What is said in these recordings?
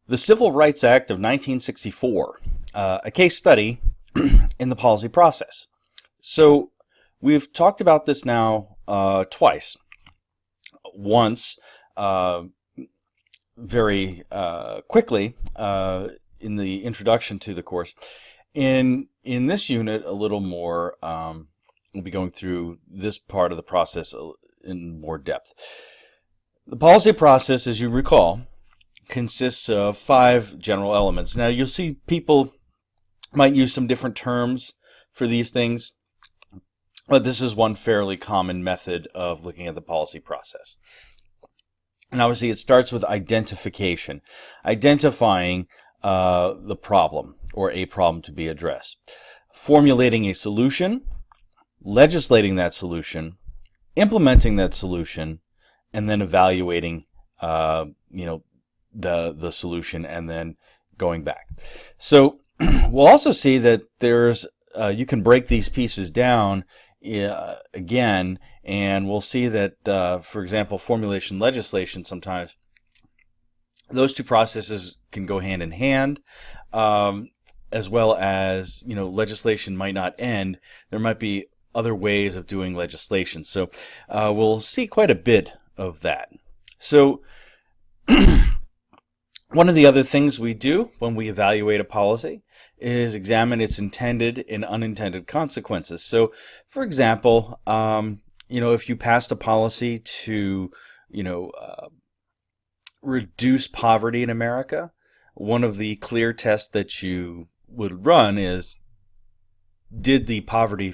The Civil Rights Act of 1964, a case study in the policy process. So we've talked about this now twice. Once, very quickly in the introduction to the course. In this unit, a little more, we'll be going through this part of the process in more depth. The policy process, as you recall, consists of 5 general elements. Now, you'll see people might use some different terms for these things, but this is one fairly common method of looking at the policy process. And obviously, it starts with identification, identifying the problem or a problem to be addressed, formulating a solution, legislating that solution, implementing that solution, and then evaluating, the solution, and then going back. So we'll also see that there's you can break these pieces down again, and we'll see that, for example, formulation, legislation, sometimes those two processes can go hand in hand, as well as, legislation might not end. There might be other ways of doing legislation. So we'll see quite a bit of that. So one of the other things we do when we evaluate a policy is examine its intended and unintended consequences. So, for example, if you passed a policy to, reduce poverty in America, one of the clear tests that you would run is, did the poverty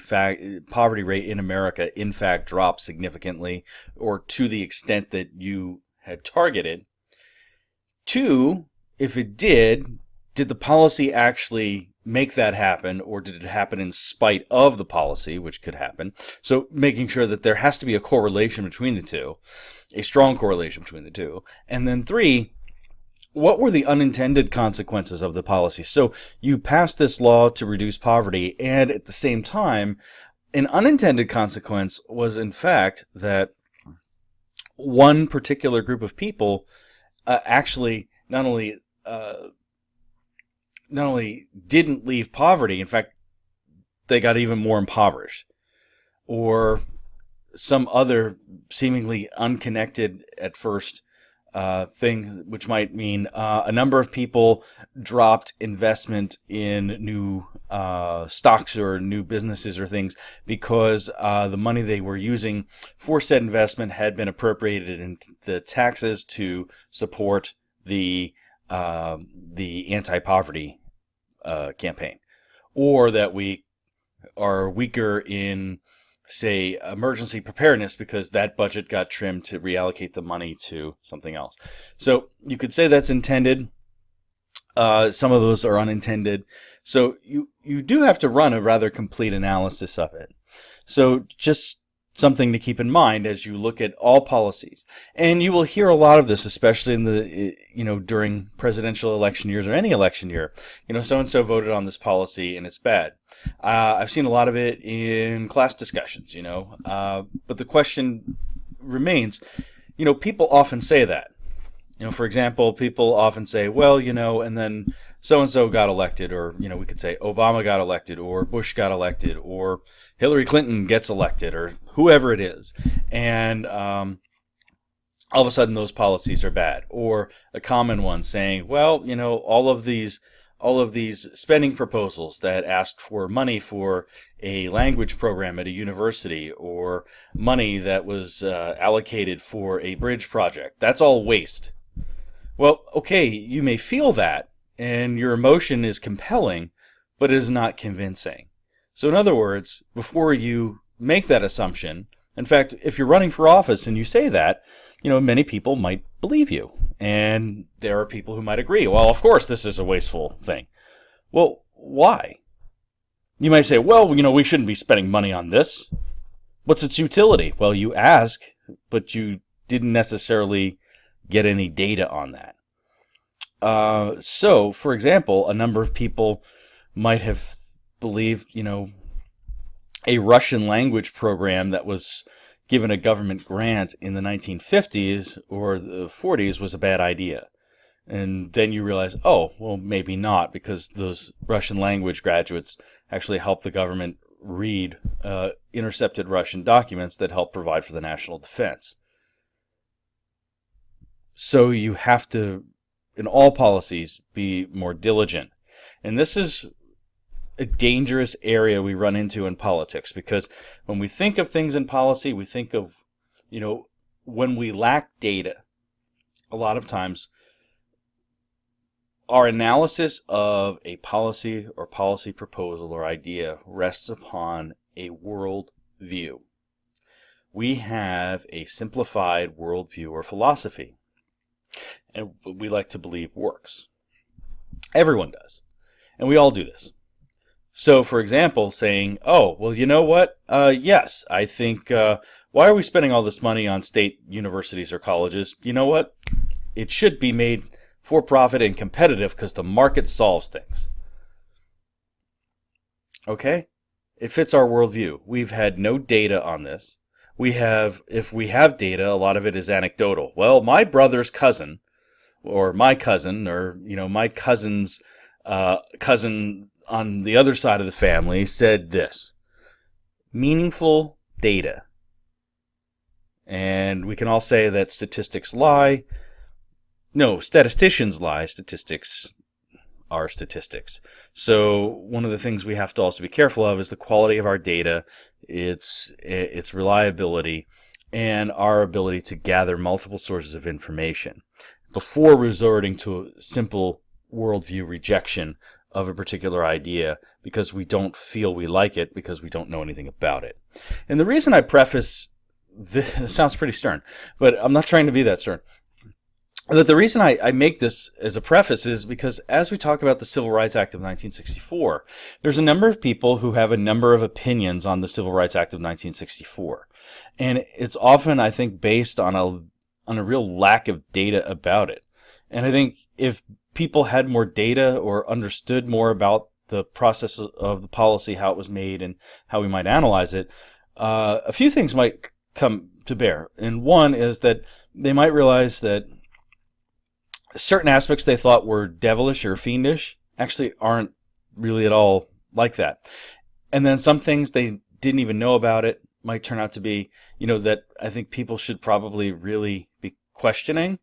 rate in America in fact drop significantly, or to the extent that you had targeted? 2, if it did the policy actually make that happen, or did it happen in spite of the policy, which could happen? So making sure that there has to be a correlation between the two, a strong correlation between the two. And then 3, what were the unintended consequences of the policy? So you passed this law to reduce poverty, and at the same time, an unintended consequence was in fact that one particular group of people actually not only didn't leave poverty, in fact, they got even more impoverished, or some other seemingly unconnected at first thing, which might mean a number of people dropped investment in new stocks or new businesses or things because the money they were using for said investment had been appropriated in the taxes to support the anti-poverty campaign, or that we are weaker in, say, emergency preparedness because that budget got trimmed to reallocate the money to something else. So you could say that's intended. Some of those are unintended. So you do have to run a rather complete analysis of it. So just something to keep in mind as you look at all policies. And you will hear a lot of this, especially in the, during presidential election years or any election year. So-and-so voted on this policy and it's bad. I've seen a lot of it in class discussions, but the question remains, people often say that. For example, people often say, well, and then so-and-so got elected, or, we could say Obama got elected, or Bush got elected, or Hillary Clinton gets elected, or whoever it is. And all of a sudden those policies are bad. Or a common one saying, well, all of these spending proposals that asked for money for a language program at a university, or money that was allocated for a bridge project, that's all waste. Well, okay, you may feel that, and your emotion is compelling, but it is not convincing. So in other words, before you make that assumption, in fact, if you're running for office and you say that, many people might believe you. And there are people who might agree, well, of course this is a wasteful thing. Well, why? You might say, well, we shouldn't be spending money on this. What's its utility? Well, you ask, but you didn't necessarily get any data on that. So, for example, a number of people might have believed, a Russian language program that was given a government grant in the 1950s or the 40s was a bad idea. And then you realize, oh, well, maybe not, because those Russian language graduates actually help the government read intercepted Russian documents that help provide for the national defense. So you have to, in all policies, be more diligent. And this is a dangerous area we run into in politics, because when we think of things in policy, we think of, when we lack data, a lot of times our analysis of a policy or policy proposal or idea rests upon a world view. We have a simplified worldview or philosophy, and we like to believe works. Everyone does, and we all do this. So, for example, saying, oh, well, you know what? Yes, I think, why are we spending all this money on state universities or colleges? You know what? It should be made for-profit and competitive because the market solves things. Okay? It fits our worldview. We've had no data on this. If we have data, a lot of it is anecdotal. Well, my brother's cousin, or my cousin, or, my cousin's cousin on the other side of the family said this. Meaningful data. And we can all say that statistics lie. No, statisticians lie. Statistics are statistics. So one of the things we have to also be careful of is the quality of our data, its reliability, and our ability to gather multiple sources of information before resorting to a simple worldview rejection of a particular idea because we don't feel we like it because we don't know anything about it. And the reason I preface this, it sounds pretty stern, but I'm not trying to be that stern. But the reason I make this as a preface is because as we talk about the Civil Rights Act of 1964, there's a number of people who have a number of opinions on the Civil Rights Act of 1964. And it's often, I think, based on a real lack of data about it. And I think if people had more data or understood more about the process of the policy, how it was made, and how we might analyze it, a few things might come to bear. And one is that they might realize that certain aspects they thought were devilish or fiendish actually aren't really at all like that. And then some things they didn't even know about it might turn out to be, that I think people should probably really be questioning.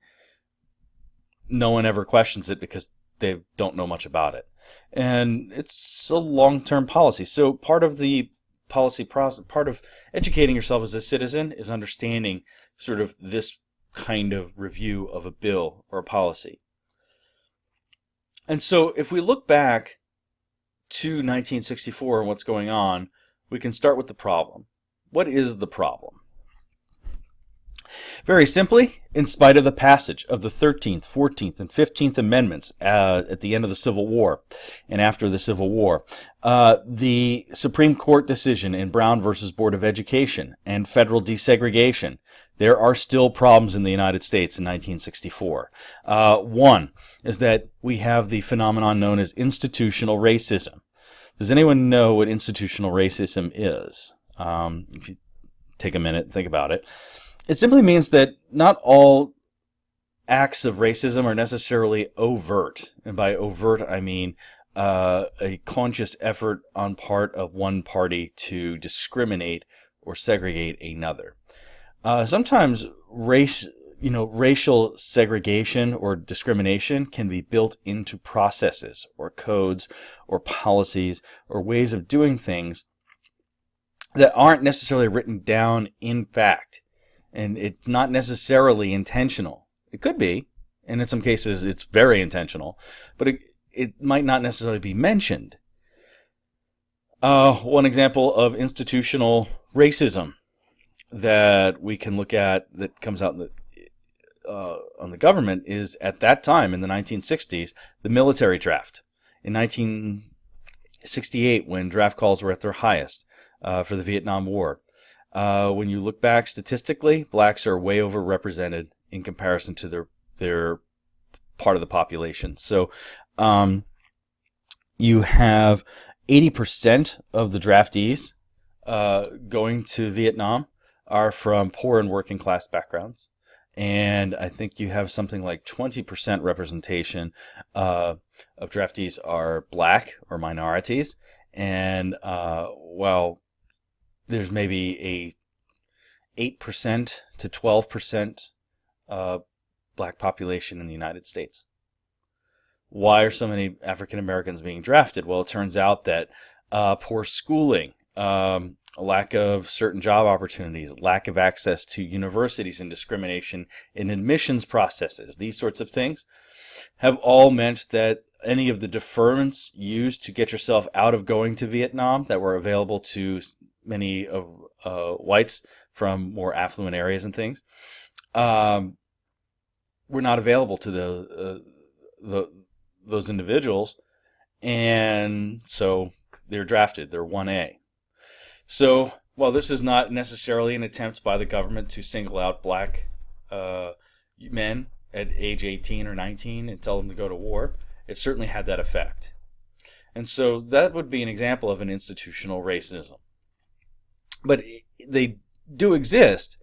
No one ever questions it because they don't know much about it. And it's a long-term policy. So part of the policy process, part of educating yourself as a citizen is understanding sort of this kind of review of a bill or a policy. And so if we look back to 1964 and what's going on, we can start with the problem. What is the problem? Very simply, in spite of the passage of the 13th, 14th, and 15th Amendments at the end of the Civil War and after the Civil War, the Supreme Court decision in Brown versus Board of Education and federal desegregation, there are still problems in the United States in 1964. One is that we have the phenomenon known as institutional racism. Does anyone know what institutional racism is? If you take a minute and think about it. It simply means that not all acts of racism are necessarily overt. And by overt, I mean a conscious effort on part of one party to discriminate or segregate another. Sometimes racial segregation or discrimination can be built into processes or codes or policies or ways of doing things that aren't necessarily written down in fact. And it's not necessarily intentional. It could be, and in some cases it's very intentional, but it might not necessarily be mentioned. One example of institutional racism that we can look at that comes out on the government is at that time in the 1960s, the military draft. In 1968, when draft calls were at their highest for the Vietnam War, when you look back statistically, blacks are way overrepresented in comparison to their part of the population. So you have 80% of the draftees going to Vietnam are from poor and working class backgrounds. and I think you have something like 20% representation of draftees are black or minorities, and well, there's maybe a 8% to 12% black population in the United States. Why are so many African Americans being drafted? Well, it turns out that poor schooling, a lack of certain job opportunities, lack of access to universities, and discrimination in admissions processes, these sorts of things, have all meant that any of the deferments used to get yourself out of going to Vietnam that were available to many of whites from more affluent areas and things were not available to those individuals, and so they're drafted. They're 1A. So, while this is not necessarily an attempt by the government to single out black men at age 18 or 19 and tell them to go to war, it certainly had that effect. And so that would be an example of an institutional racism. But they do exist,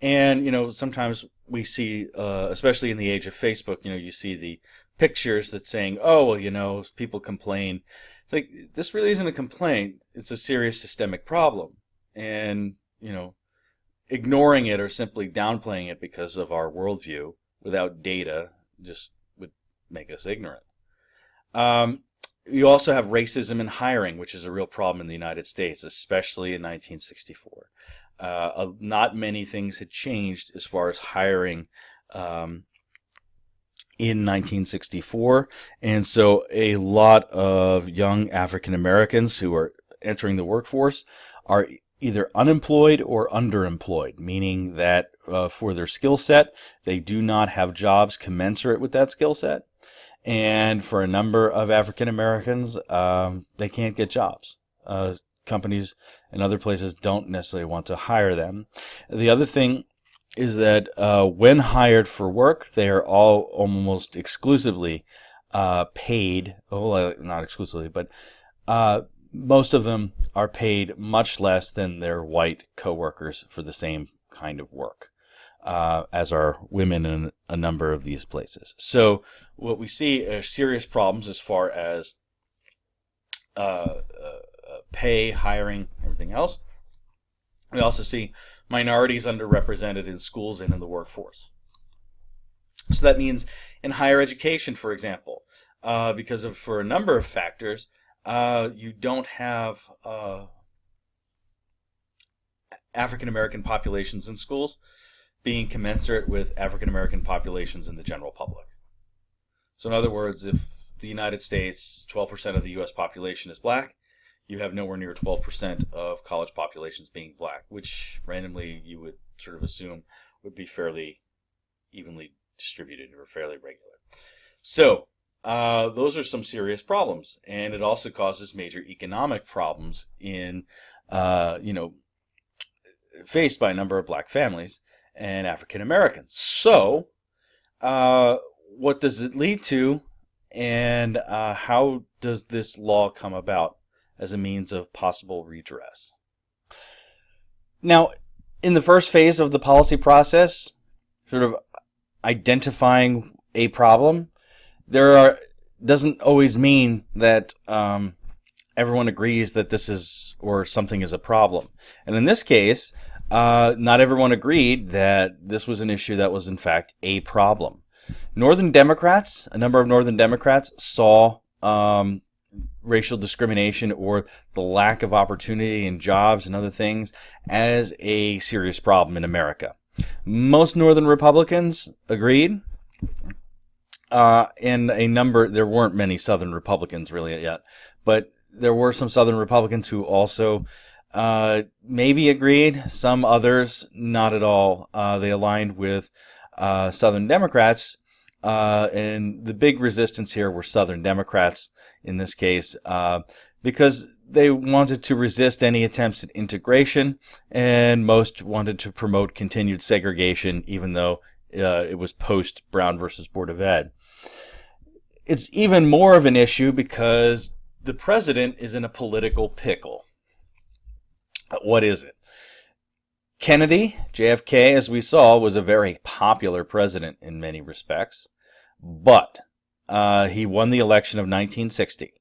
and sometimes we see, especially in the age of Facebook, you see the pictures that saying, oh, well, people complain. It's like, this really isn't a complaint. It's a serious systemic problem. And, ignoring it or simply downplaying it because of our worldview without data just would make us ignorant. You also have racism in hiring, which is a real problem in the United States, especially in 1964. Not many things had changed as far as hiring in 1964, and so a lot of young African Americans who are entering the workforce are either unemployed or underemployed, meaning that for their skill set, they do not have jobs commensurate with that skill set. And for a number of African Americans, they can't get jobs. Companies and other places don't necessarily want to hire them. The other thing is that when hired for work, they are all almost exclusively paid, well, not exclusively, but most of them are paid much less than their white coworkers for the same kind of work, as are women in a number of these places. So what we see are serious problems as far as pay, hiring, everything else. We also see minorities underrepresented in schools and in the workforce. So that means in higher education, for example, because for a number of factors, you don't have African American populations in schools being commensurate with African American populations in the general public. So in other words, if the United States, 12% of the U.S. population is black, you have nowhere near 12% of college populations being black, which randomly you would sort of assume would be fairly evenly distributed or fairly regular. So those are some serious problems, and it also causes major economic problems in, faced by a number of black families and African Americans. So what does it lead to, and how does this law come about as a means of possible redress? Now, in the first phase of the policy process, sort of identifying a problem, doesn't always mean that everyone agrees that this is or something is a problem. And in this case, not everyone agreed that this was an issue that was in fact a problem. A number of Northern Democrats saw racial discrimination or the lack of opportunity in jobs and other things as a serious problem in America. Most Northern Republicans agreed, and there weren't many Southern Republicans really yet, but there were some Southern Republicans who also maybe agreed, some others not at all. They aligned with Southern Democrats, and the big resistance here were Southern Democrats in this case, because they wanted to resist any attempts at integration, and most wanted to promote continued segregation, even though it was post Brown versus Board of Ed. It's even more of an issue because the president is in a political pickle. What is it? Kennedy, JFK, as we saw, was a very popular president in many respects, but he won the election of 1960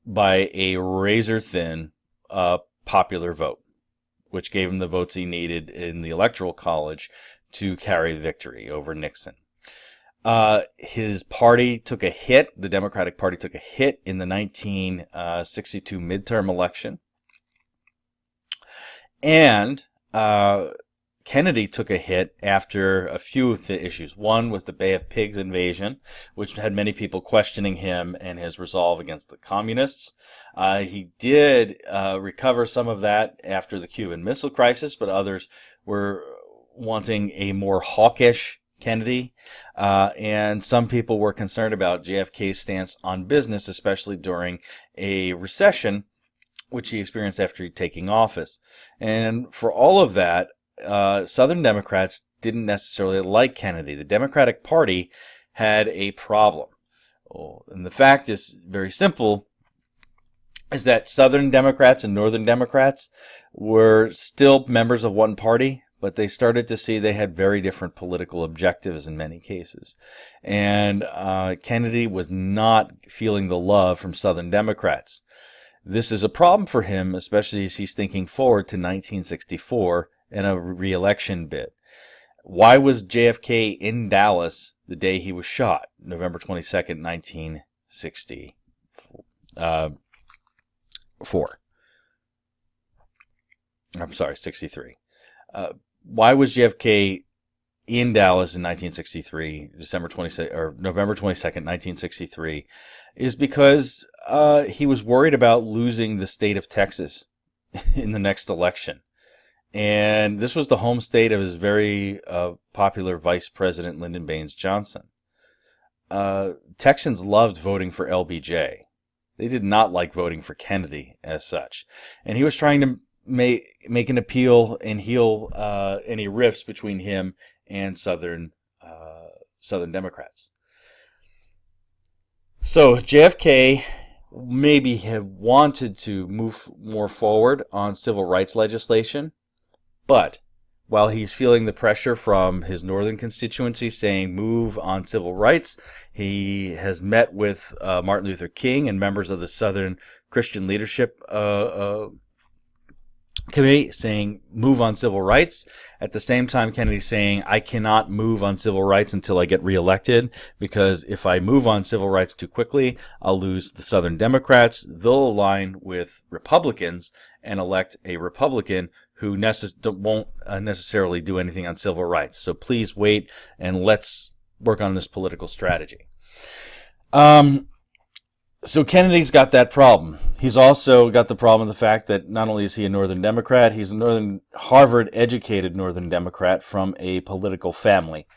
by a razor-thin popular vote, which gave him the votes he needed in the Electoral College to carry victory over Nixon. His party took a hit, the Democratic Party took a hit in the 1962 midterm election, and Kennedy took a hit after a few issues. One was the Bay of Pigs invasion, which had many people questioning him and his resolve against the communists. He did recover some of that after the Cuban Missile Crisis, but others were wanting a more hawkish Kennedy. And some people were concerned about JFK's stance on business, especially during a recession, which he experienced after taking office. And for all of that, Southern Democrats didn't necessarily like Kennedy. The Democratic Party had a problem. And the fact is very simple, is that Southern Democrats and Northern Democrats were still members of one party, but they started to see they had very different political objectives in many cases. And Kennedy was not feeling the love from Southern Democrats. This is a problem for him, especially as he's thinking forward to 1964 and a re-election bid. Why was JFK in Dallas the day he was shot, November 22nd, 1964? I'm sorry, 63. Why was JFK in Dallas in 1963, November 22nd, 1963, is because he was worried about losing the state of Texas in the next election. And this was the home state of his very popular Vice President, Lyndon Baines Johnson. Texans loved voting for LBJ. They did not like voting for Kennedy as such. And he was trying to make an appeal and heal any rifts between him and Southern Democrats. So JFK maybe had wanted to move more forward on civil rights legislation, but while he's feeling the pressure from his northern constituency saying move on civil rights, he has met with Martin Luther King and members of the Southern Christian Leadership Committee saying move on civil rights. At the same time, Kennedy's saying, I cannot move on civil rights until I get reelected, because if I move on civil rights too quickly, I'll lose the Southern Democrats. They'll align with Republicans and elect a Republican who won't necessarily do anything on civil rights. So please wait and let's work on this political strategy. So Kennedy's got that problem. He's also got the problem of the fact that not only is he a Northern Democrat, he's a Harvard-educated Northern Democrat from a political family.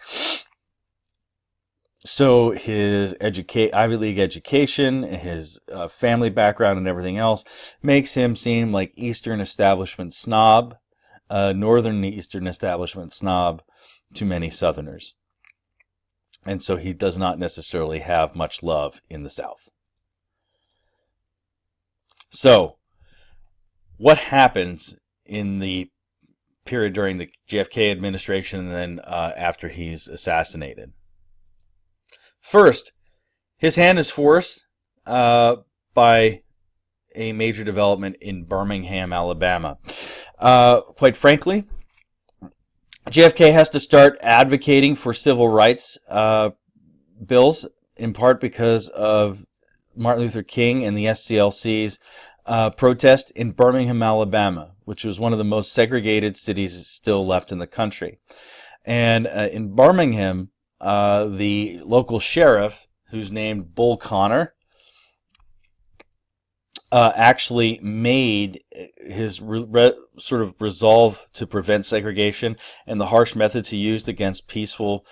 So his Ivy League education, his family background and everything else makes him seem like Eastern establishment snob, Northern Eastern establishment snob to many Southerners. And so he does not necessarily have much love in the South. So, what happens in the period during the JFK administration and then after he's assassinated? First, his hand is forced by a major development in Birmingham, Alabama. Quite frankly, JFK has to start advocating for civil rights bills, in part because of Martin Luther King and the SCLC's protest in Birmingham, Alabama, which was one of the most segregated cities still left in the country. And in Birmingham, the local sheriff, who's named Bull Connor, actually made his sort of resolve to prevent segregation and the harsh methods he used against peaceful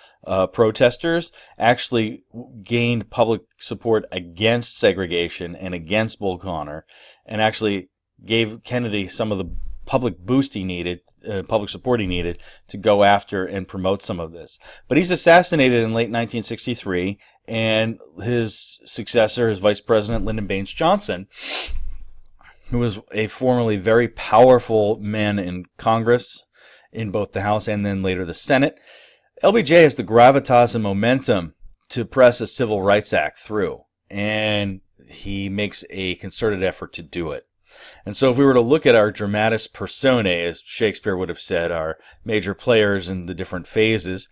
protesters actually gained public support against segregation and against Bull Connor, and actually gave Kennedy some of the public boost he needed, public support he needed to go after and promote some of this. But he's assassinated in late 1963, and his successor, his Vice President Lyndon Baines Johnson, who was a formerly very powerful man in Congress in both the House and then later the Senate. LBJ has the gravitas and momentum to press a Civil Rights Act through, and he makes a concerted effort to do it. And so if we were to look at our dramatis personae, as Shakespeare would have said, our major players in the different phases,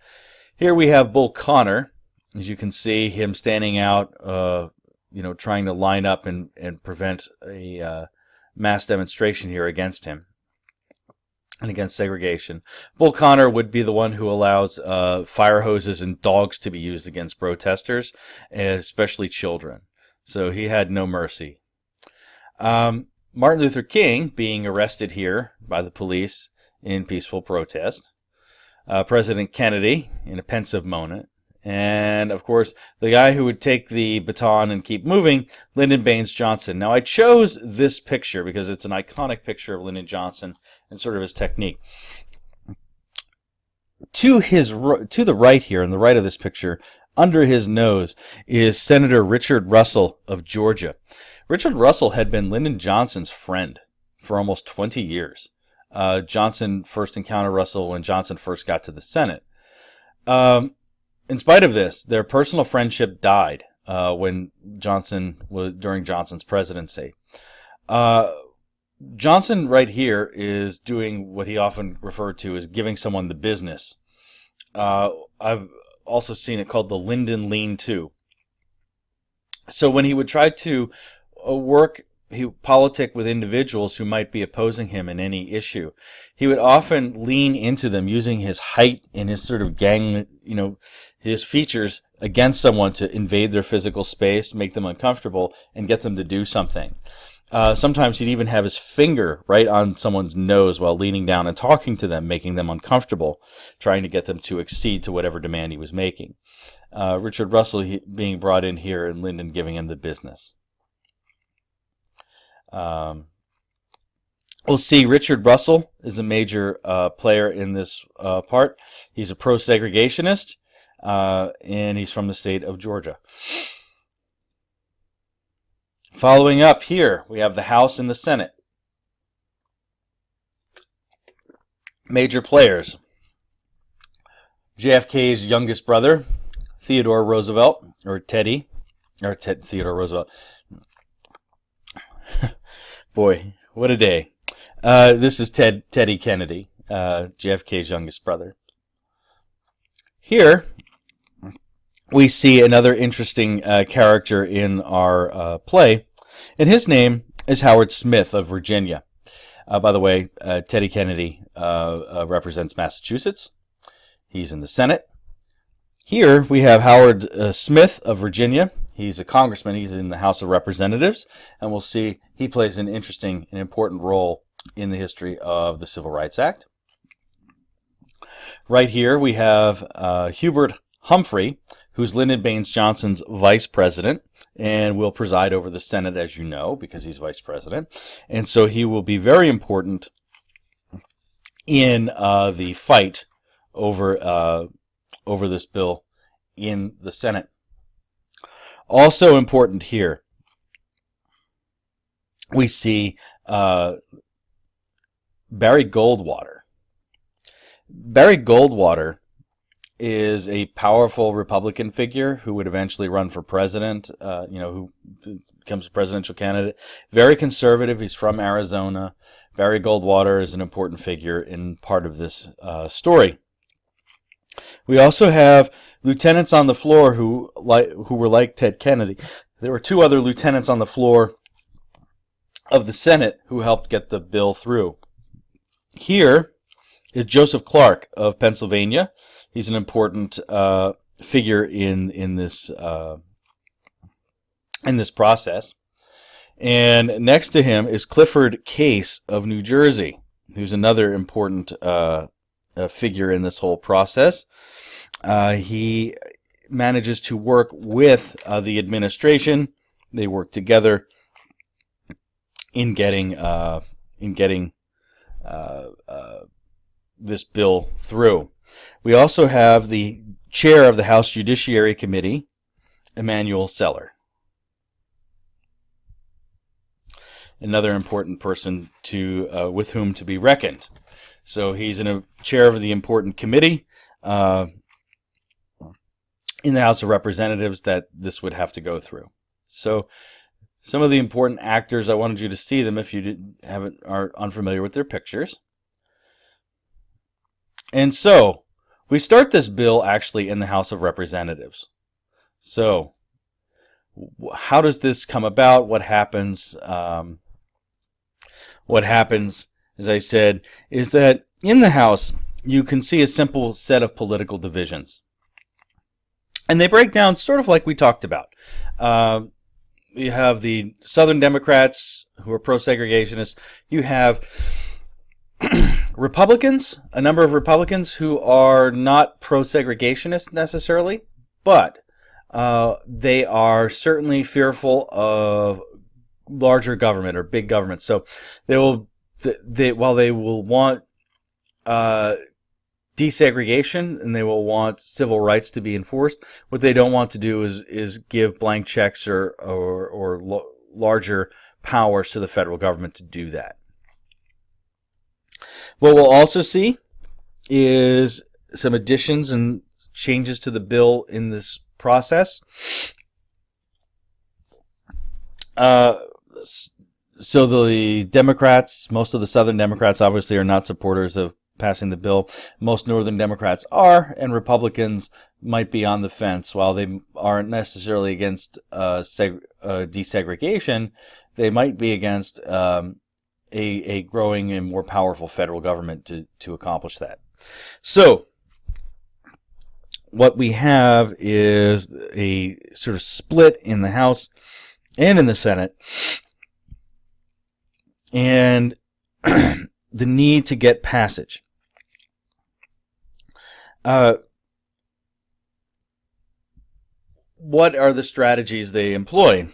here we have Bull Connor. As you can see, him standing out, trying to line up and prevent a mass demonstration here against him and against segregation. Bull Connor would be the one who allows fire hoses and dogs to be used against protesters, especially children. So he had no mercy. Martin Luther King being arrested here by the police in peaceful protest. President Kennedy in a pensive moment. And, of course, the guy who would take the baton and keep moving, Lyndon Baines Johnson. Now, I chose this picture because it's an iconic picture of Lyndon Johnson and sort of his technique. To the right here, on the right of this picture, under his nose, is Senator Richard Russell of Georgia. Richard Russell had been Lyndon Johnson's friend for almost 20 years. Johnson first encountered Russell when Johnson first got to the Senate. In spite of this, their personal friendship died during Johnson's presidency. Johnson right here is doing what he often referred to as giving someone the business. I've also seen it called the Lyndon lean-to. So when he would try to politic with individuals who might be opposing him in any issue, he would often lean into them using his height and his sort of his features against someone to invade their physical space, make them uncomfortable, and get them to do something. Sometimes he'd even have his finger right on someone's nose while leaning down and talking to them, making them uncomfortable, trying to get them to accede to whatever demand he was making. Richard Russell being brought in here and Lyndon giving him the business. We'll see Richard Russell is a major player in this part. He's a pro-segregationist, and he's from the state of Georgia. Following up here, we have the House and the Senate. Major players. JFK's youngest brother, Theodore Roosevelt, or Teddy, Theodore Roosevelt. Boy, what a day. This is Teddy Kennedy, JFK's youngest brother. Here, we see another interesting character in our play, and his name is Howard Smith of Virginia. By the way, Teddy Kennedy represents Massachusetts. He's in the Senate. Here we have Howard Smith of Virginia. He's a congressman. He's in the House of Representatives, and we'll see he plays an interesting and important role in the history of the Civil Rights Act. Right here we have Hubert Humphrey, who's Lyndon Baines Johnson's vice president, and will preside over the Senate, as you know, because he's vice president. And so he will be very important in the fight over this bill in the Senate. Also important here, we see Barry Goldwater. Barry Goldwater is a powerful Republican figure who would eventually run for president, who becomes a presidential candidate. Very conservative. He's from Arizona. Barry Goldwater is an important figure in part of this story. We also have lieutenants on the floor who were like Ted Kennedy. There were two other lieutenants on the floor of the Senate who helped get the bill through. Here is Joseph Clark of Pennsylvania. He's an important figure in this process. And next to him is Clifford Case of New Jersey, who's another important figure in this whole process. He manages to work with the administration. They work together in getting this bill through. We also have the chair of the House Judiciary Committee, Emanuel Seller. Another important person with whom to be reckoned. So he's in a chair of the important committee in the House of Representatives that this would have to go through. So some of the important actors, I wanted you to see them if you are unfamiliar with their pictures. And so we start this bill actually in the House of Representatives. So how does this come about? What happens? What happens, as I said, is that in the House you can see a simple set of political divisions. And they break down sort of like we talked about. You have the Southern Democrats who are pro-segregationists. You have Republicans, a number of Republicans who are not pro-segregationist necessarily, but they are certainly fearful of larger government or big government. So while they will want desegregation and they will want civil rights to be enforced, what they don't want to do is give blank checks or larger powers to the federal government to do that. What we'll also see is some additions and changes to the bill in this process. So the Democrats, most of the Southern Democrats obviously are not supporters of passing the bill. Most Northern Democrats are, and Republicans might be on the fence. While they aren't necessarily against desegregation, they might be against a growing and more powerful federal government to accomplish that. So what we have is a sort of split in the House and in the Senate, and the need to get passage. What are the strategies they employ?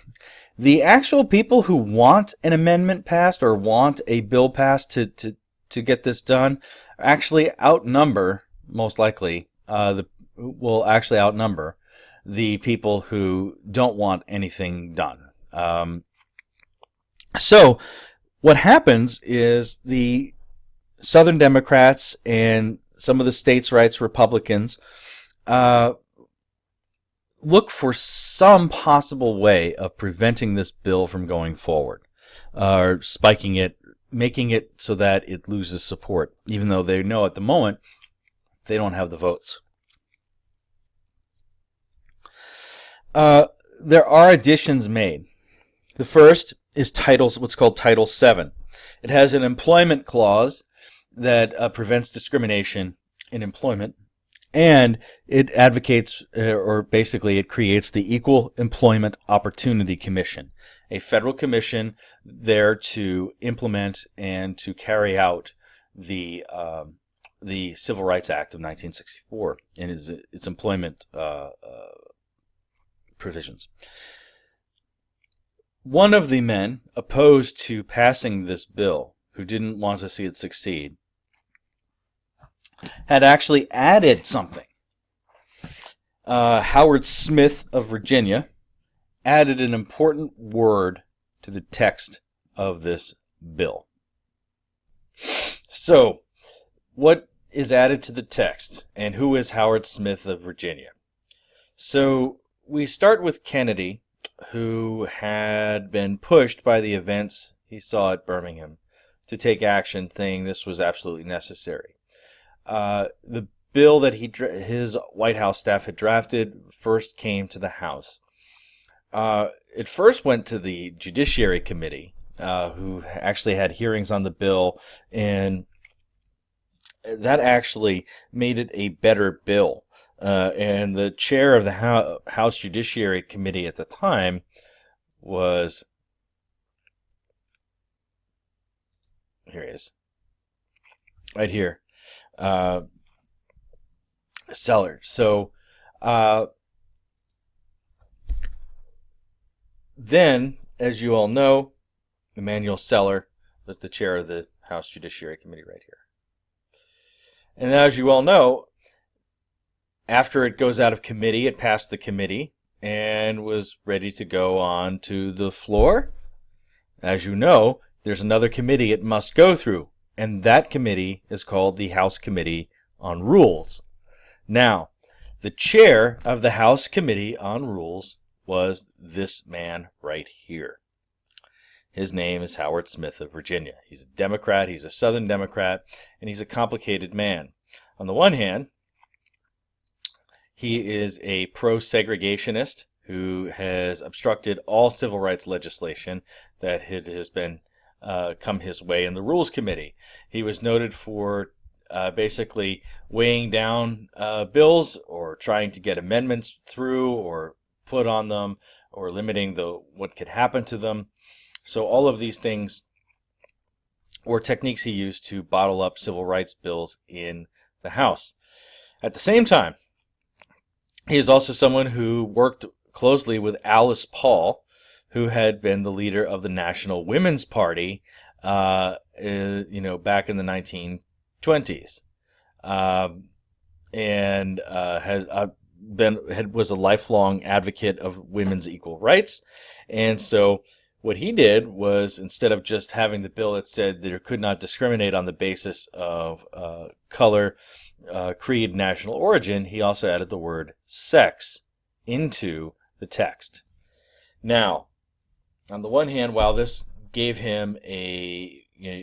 The actual people who want an amendment passed or want a bill passed to get this done actually outnumber, most likely, will actually outnumber the people who don't want anything done. So what happens is the Southern Democrats and some of the states' rights Republicans look for some possible way of preventing this bill from going forward, or spiking it, making it so that it loses support, even though they know at the moment they don't have the votes. There are additions made. The first is what's called Title VII. It has an employment clause that prevents discrimination in employment, and it advocates, or basically it creates the Equal Employment Opportunity Commission, a federal commission there to implement and to carry out the Civil Rights Act of 1964 and its employment provisions. One of the men opposed to passing this bill, who didn't want to see it succeed, had actually added something. Howard Smith of Virginia added an important word to the text of this bill. So, what is added to the text, and who is Howard Smith of Virginia? So, we start with Kennedy, who had been pushed by the events he saw at Birmingham to take action, saying this was absolutely necessary. The bill that his White House staff had drafted first came to the House. It first went to the Judiciary Committee, who actually had hearings on the bill, and that actually made it a better bill. And the chair of the House Judiciary Committee at the time was, here he is, right here, Seller. So then, as you all know, Emanuel Seller was the chair of the House Judiciary Committee right here. And as you all know, after it goes out of committee, it passed the committee and was ready to go on to the floor. As you know, there's another committee it must go through And that committee is called the House Committee on Rules. Now, the chair of the House Committee on Rules was this man right here. His name is Howard Smith of Virginia. He's a Democrat, he's a Southern Democrat, and he's a complicated man. On the one hand, he is a pro-segregationist who has obstructed all civil rights legislation that has been come his way in the Rules Committee. He was noted for basically weighing down bills or trying to get amendments through or put on them or limiting what could happen to them. So all of these things were techniques he used to bottle up civil rights bills in the House. At the same time, he is also someone who worked closely with Alice Paul, who had been the leader of the National Women's Party, back in the 1920s, and was a lifelong advocate of women's equal rights. And so what he did was, instead of just having the bill that said there could not discriminate on the basis of color, creed, national origin, he also added the word sex into the text. Now, on the one hand, while this gave him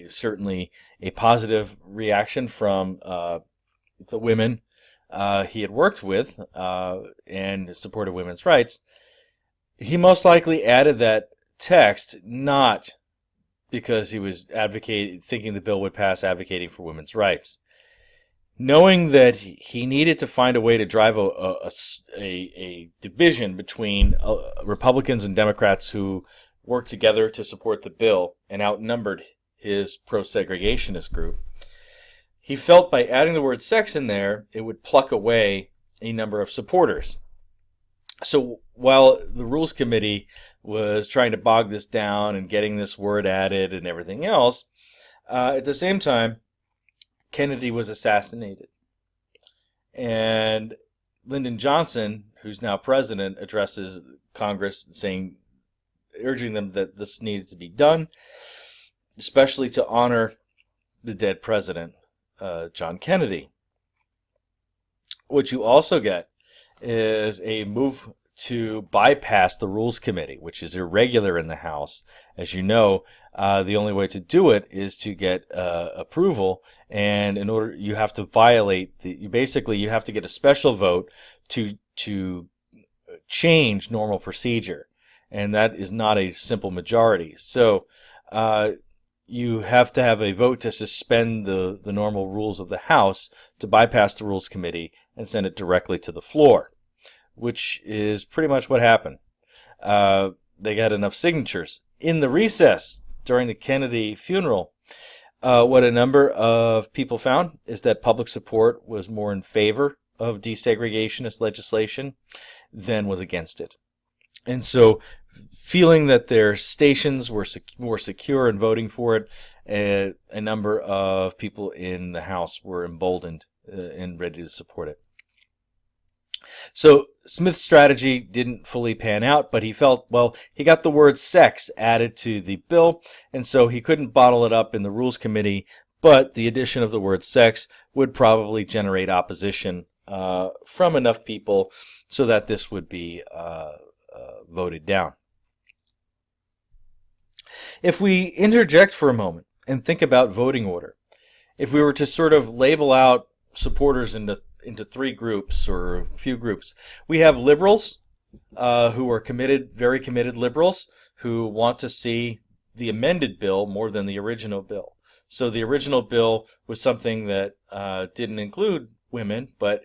certainly a positive reaction from the women he had worked with and supported women's rights, he most likely added that text not because he was thinking the bill would pass advocating for women's rights. Knowing that he needed to find a way to drive a division between Republicans and Democrats who worked together to support the bill and outnumbered his pro-segregationist group, he felt by adding the word sex in there, it would pluck away a number of supporters. So while the Rules Committee was trying to bog this down and getting this word added and everything else, at the same time, Kennedy was assassinated. And Lyndon Johnson, who's now president, addresses Congress urging them that this needed to be done, especially to honor the dead president, John Kennedy. What you also get is a move to bypass the Rules Committee, which is irregular in the House. As you know, the only way to do it is to get approval, and in order you have to you have to get a special vote to change normal procedure, and that is not a simple majority. So you have to have a vote to suspend the normal rules of the House to bypass the Rules Committee and send it directly to the floor, which is pretty much what happened. They got enough signatures. In the recess during the Kennedy funeral, what a number of people found is that public support was more in favor of desegregationist legislation than was against it. And so, feeling that their stations were more secure in voting for it, a number of people in the House were emboldened and ready to support it. So Smith's strategy didn't fully pan out, but he felt, he got the word sex added to the bill, and so he couldn't bottle it up in the Rules Committee, but the addition of the word sex would probably generate opposition from enough people so that this would be voted down. If we interject for a moment and think about voting order, if we were to sort of label out supporters into three groups or a few groups, we have liberals who are very committed liberals who want to see the amended bill more than the original bill. So the original bill was something that didn't include women, but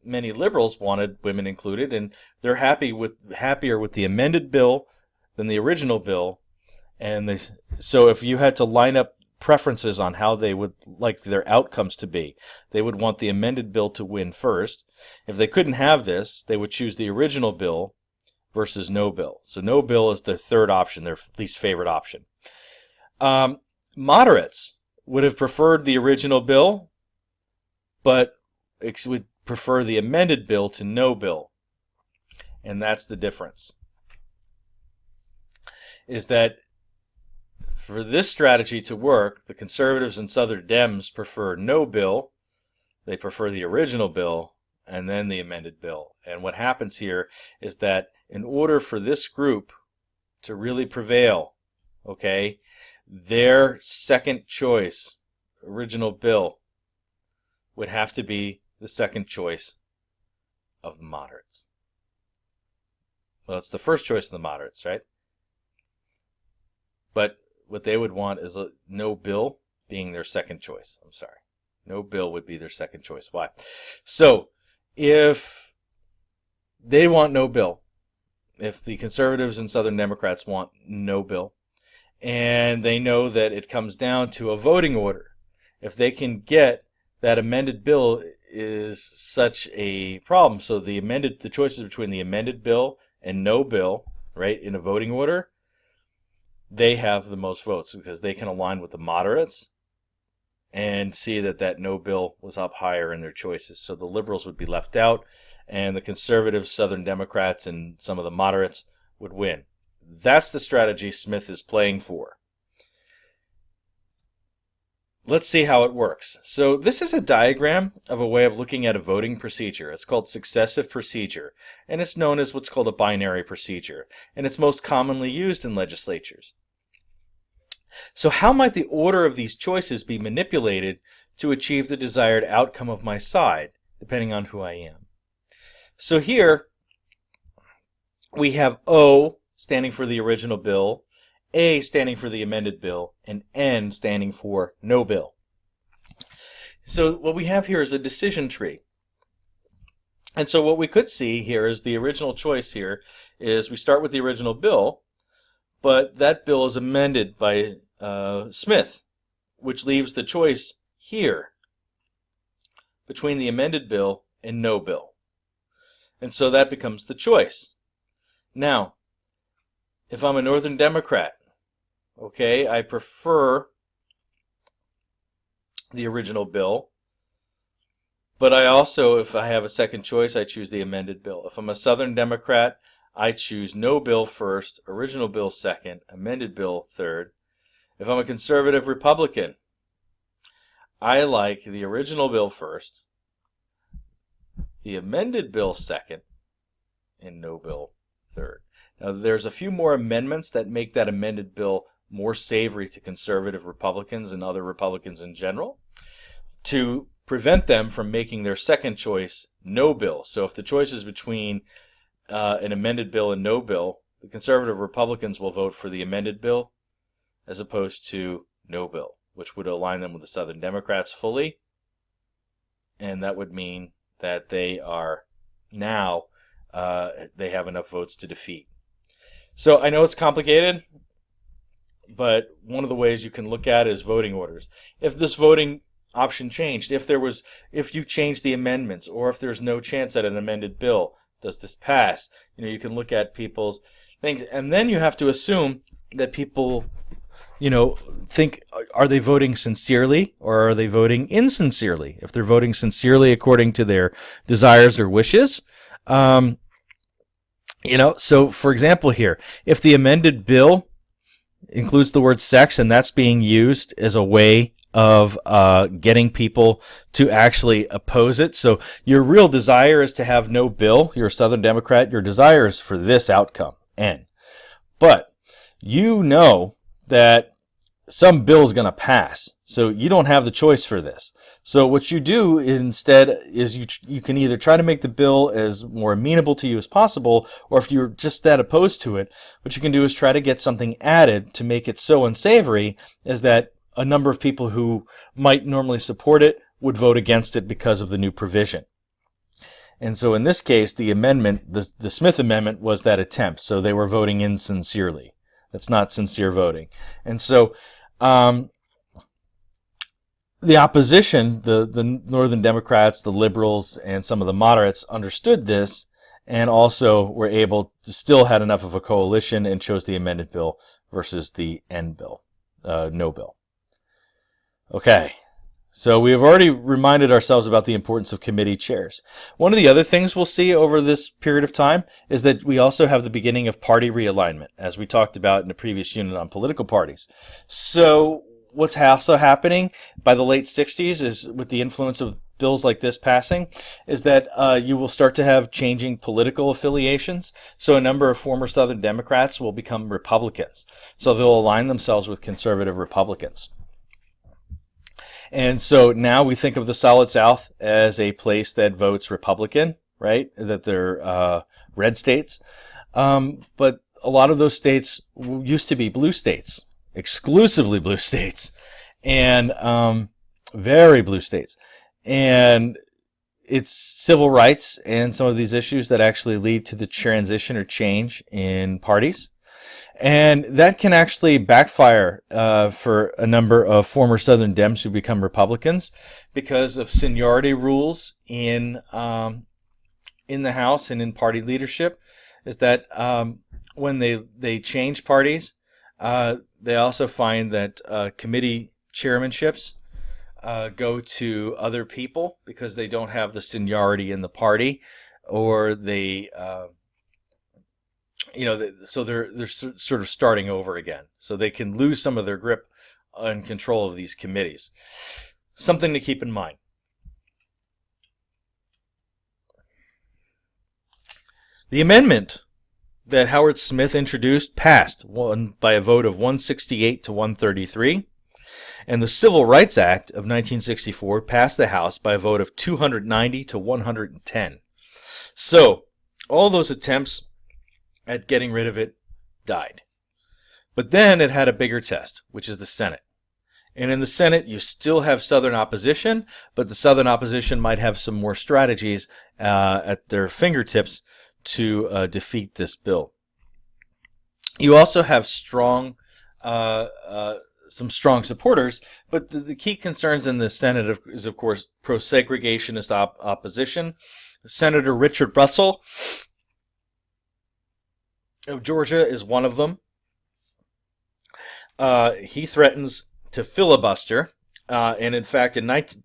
many liberals wanted women included, and they're happier with the amended bill than the original bill. And so if you had to line up preferences on how they would like their outcomes to be, they would want the amended bill to win first. If they couldn't have this, they would choose the original bill versus no bill. So no bill is their third option, their least favorite option. Moderates would have preferred the original bill, but would prefer the amended bill to no bill. And that's the difference. Is that For this strategy to work, the conservatives and Southern Dems prefer no bill. They prefer the original bill and then the amended bill. And what happens here is that in order for this group to really prevail, okay, their second choice, original bill, would have to be the second choice of the moderates. Well, it's the first choice of the moderates, right? But what they would want is a no bill being their second choice. I'm sorry. No bill would be their second choice. Why? So, if they want no bill, if the conservatives and Southern Democrats want no bill, and they know that it comes down to a voting order, if they can get that amended bill is such a problem, so the choices between the amended bill and no bill, right, in a voting order, they have the most votes because they can align with the moderates and see that that no bill was up higher in their choices. So the liberals would be left out, and the conservatives, Southern Democrats, and some of the moderates would win. That's the strategy Smith is playing for. Let's see how it works. So this is a diagram of a way of looking at a voting procedure. It's called successive procedure, and it's known as what's called a binary procedure, and it's most commonly used in legislatures. So how might the order of these choices be manipulated to achieve the desired outcome of my side, depending on who I am? So here we have O standing for the original bill, A standing for the amended bill, and N standing for no bill. So what we have here is a decision tree. And so what we could see here is the original choice here is we start with the original bill, but that bill is amended by Smith, which leaves the choice here between the amended bill and no bill. And so that becomes the choice. Now, if I'm a Northern Democrat, okay, I prefer the original bill, but I also, if I have a second choice, I choose the amended bill. If I'm a Southern Democrat, I choose no bill first, original bill second, amended bill third. If I'm a conservative Republican, I like the original bill first, the amended bill second, and no bill third. Now, there's a few more amendments that make that amended bill more savory to conservative Republicans and other Republicans in general to prevent them from making their second choice no bill. So if the choice is between an amended bill and no bill, the conservative Republicans will vote for the amended bill as opposed to no bill, which would align them with the Southern Democrats fully, and that would mean that they are now they have enough votes to defeat. So I know it's complicated, but one of the ways you can look at is voting orders. If this voting option changed, if you change the amendments, or if there's no chance at an amended bill, does this pass? You can look at people's things, and then you have to assume that people, think, are they voting sincerely or are they voting insincerely? If they're voting sincerely according to their desires or wishes, so for example here, if the amended bill includes the word sex and that's being used as a way of getting people to actually oppose it, so your real desire is to have no bill, you're a Southern Democrat, your desire is for this outcome, N. But you know that some bill is going to pass, so you don't have the choice for this. So what you do instead is you can either try to make the bill as more amenable to you as possible, or if you're just that opposed to it, what you can do is try to get something added to make it so unsavory as that a number of people who might normally support it would vote against it because of the new provision. And so in this case, the amendment, the Smith Amendment, was that attempt. So they were voting insincerely. That's not sincere voting. And so the opposition, the Northern Democrats, the liberals, and some of the moderates understood this and also were able to still had enough of a coalition and chose the amended bill versus the N bill, no bill. Okay, So we have already reminded ourselves about the importance of committee chairs. One of the other things we'll see over this period of time is that we also have the beginning of party realignment, as we talked about in the previous unit on political parties. So what's also happening by the late 60s is, with the influence of bills like this passing, is that you will start to have changing political affiliations. So a number of former Southern Democrats will become Republicans. So they'll align themselves with conservative Republicans. And so now we think of the Solid South as a place that votes Republican, right? That they're red states. But a lot of those states used to be blue states, exclusively blue states, and very blue states. And it's civil rights and some of these issues that actually lead to the transition or change in parties. And that can actually backfire for a number of former Southern Dems who become Republicans because of seniority rules in the House and in party leadership. Is that when they change parties, they also find that committee chairmanships go to other people because they don't have the seniority in the party, or they. So they're sort of starting over again. So they can lose some of their grip and control of these committees. Something to keep in mind. The amendment that Howard Smith introduced passed by a vote of 168 to 133. And the Civil Rights Act of 1964 passed the House by a vote of 290 to 110. So all those attempts at getting rid of it died. But then it had a bigger test, which is the Senate. And in the Senate, you still have Southern opposition, but the Southern opposition might have some more strategies at their fingertips to defeat this bill. You also have some strong supporters, but the key concerns in the Senate is, of course, pro-segregationist opposition. Senator Richard Russell of Georgia is one of them. He threatens to filibuster, and in fact,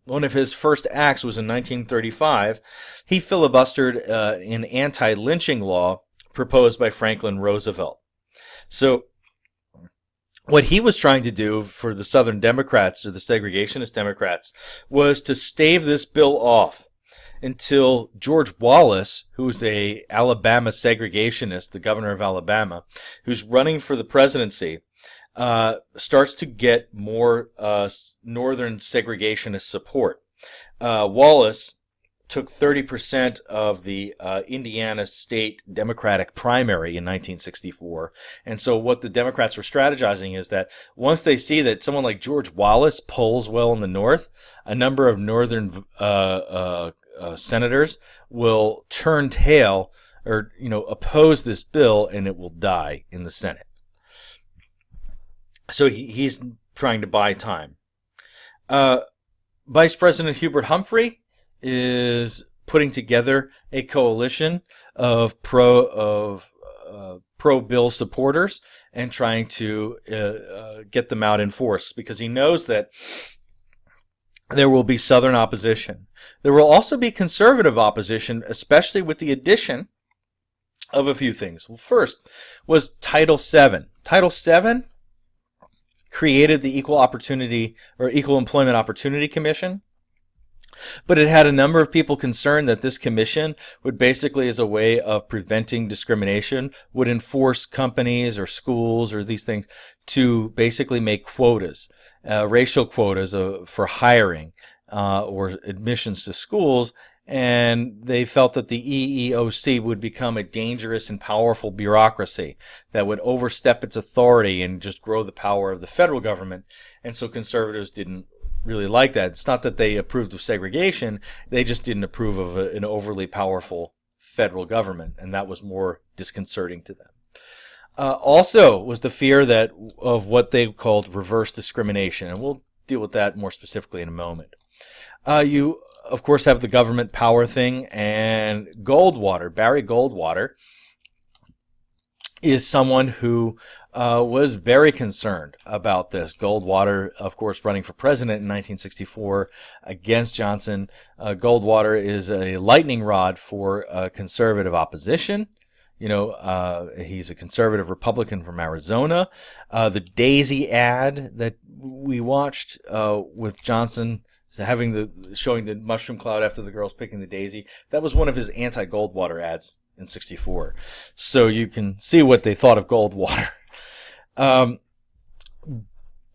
one of his first acts was in 1935. He filibustered an anti-lynching law proposed by Franklin Roosevelt. So what he was trying to do for the Southern Democrats, or the segregationist Democrats, was to stave this bill off until George Wallace, who's a Alabama segregationist, the governor of Alabama, who's running for the presidency, starts to get more northern segregationist support. Wallace took 30% of the Indiana state Democratic primary in 1964. And so what the Democrats were strategizing is that once they see that someone like George Wallace polls well in the North, a number of northern senators will turn tail or oppose this bill, and it will die in the Senate. So he's trying to buy time. Vice President Hubert Humphrey is putting together a coalition of pro-bill supporters and trying to get them out in force, because he knows that there will be Southern opposition. There will also be conservative opposition, especially with the addition of a few things. Well, first was Title VII. Title VII created the Equal Employment Opportunity Commission, but it had a number of people concerned that this commission would basically, as a way of preventing discrimination, would enforce companies or schools or these things to basically make quotas, racial quotas for hiring or admissions to schools. And they felt that the EEOC would become a dangerous and powerful bureaucracy that would overstep its authority and just grow the power of the federal government. And so conservatives didn't really like that. It's not that they approved of segregation, they just didn't approve of an overly powerful federal government, and that was more disconcerting to them. Also was the fear of what they called reverse discrimination, and we'll deal with that more specifically in a moment. You, of course, have the government power thing, and Barry Goldwater, is someone who was very concerned about this. Goldwater, of course, running for president in 1964 against Johnson. Goldwater is a lightning rod for conservative opposition. He's a conservative Republican from Arizona. The Daisy ad that we watched with Johnson showing the mushroom cloud after the girls picking the daisy, that was one of his anti-Goldwater ads in 64. So you can see what they thought of Goldwater.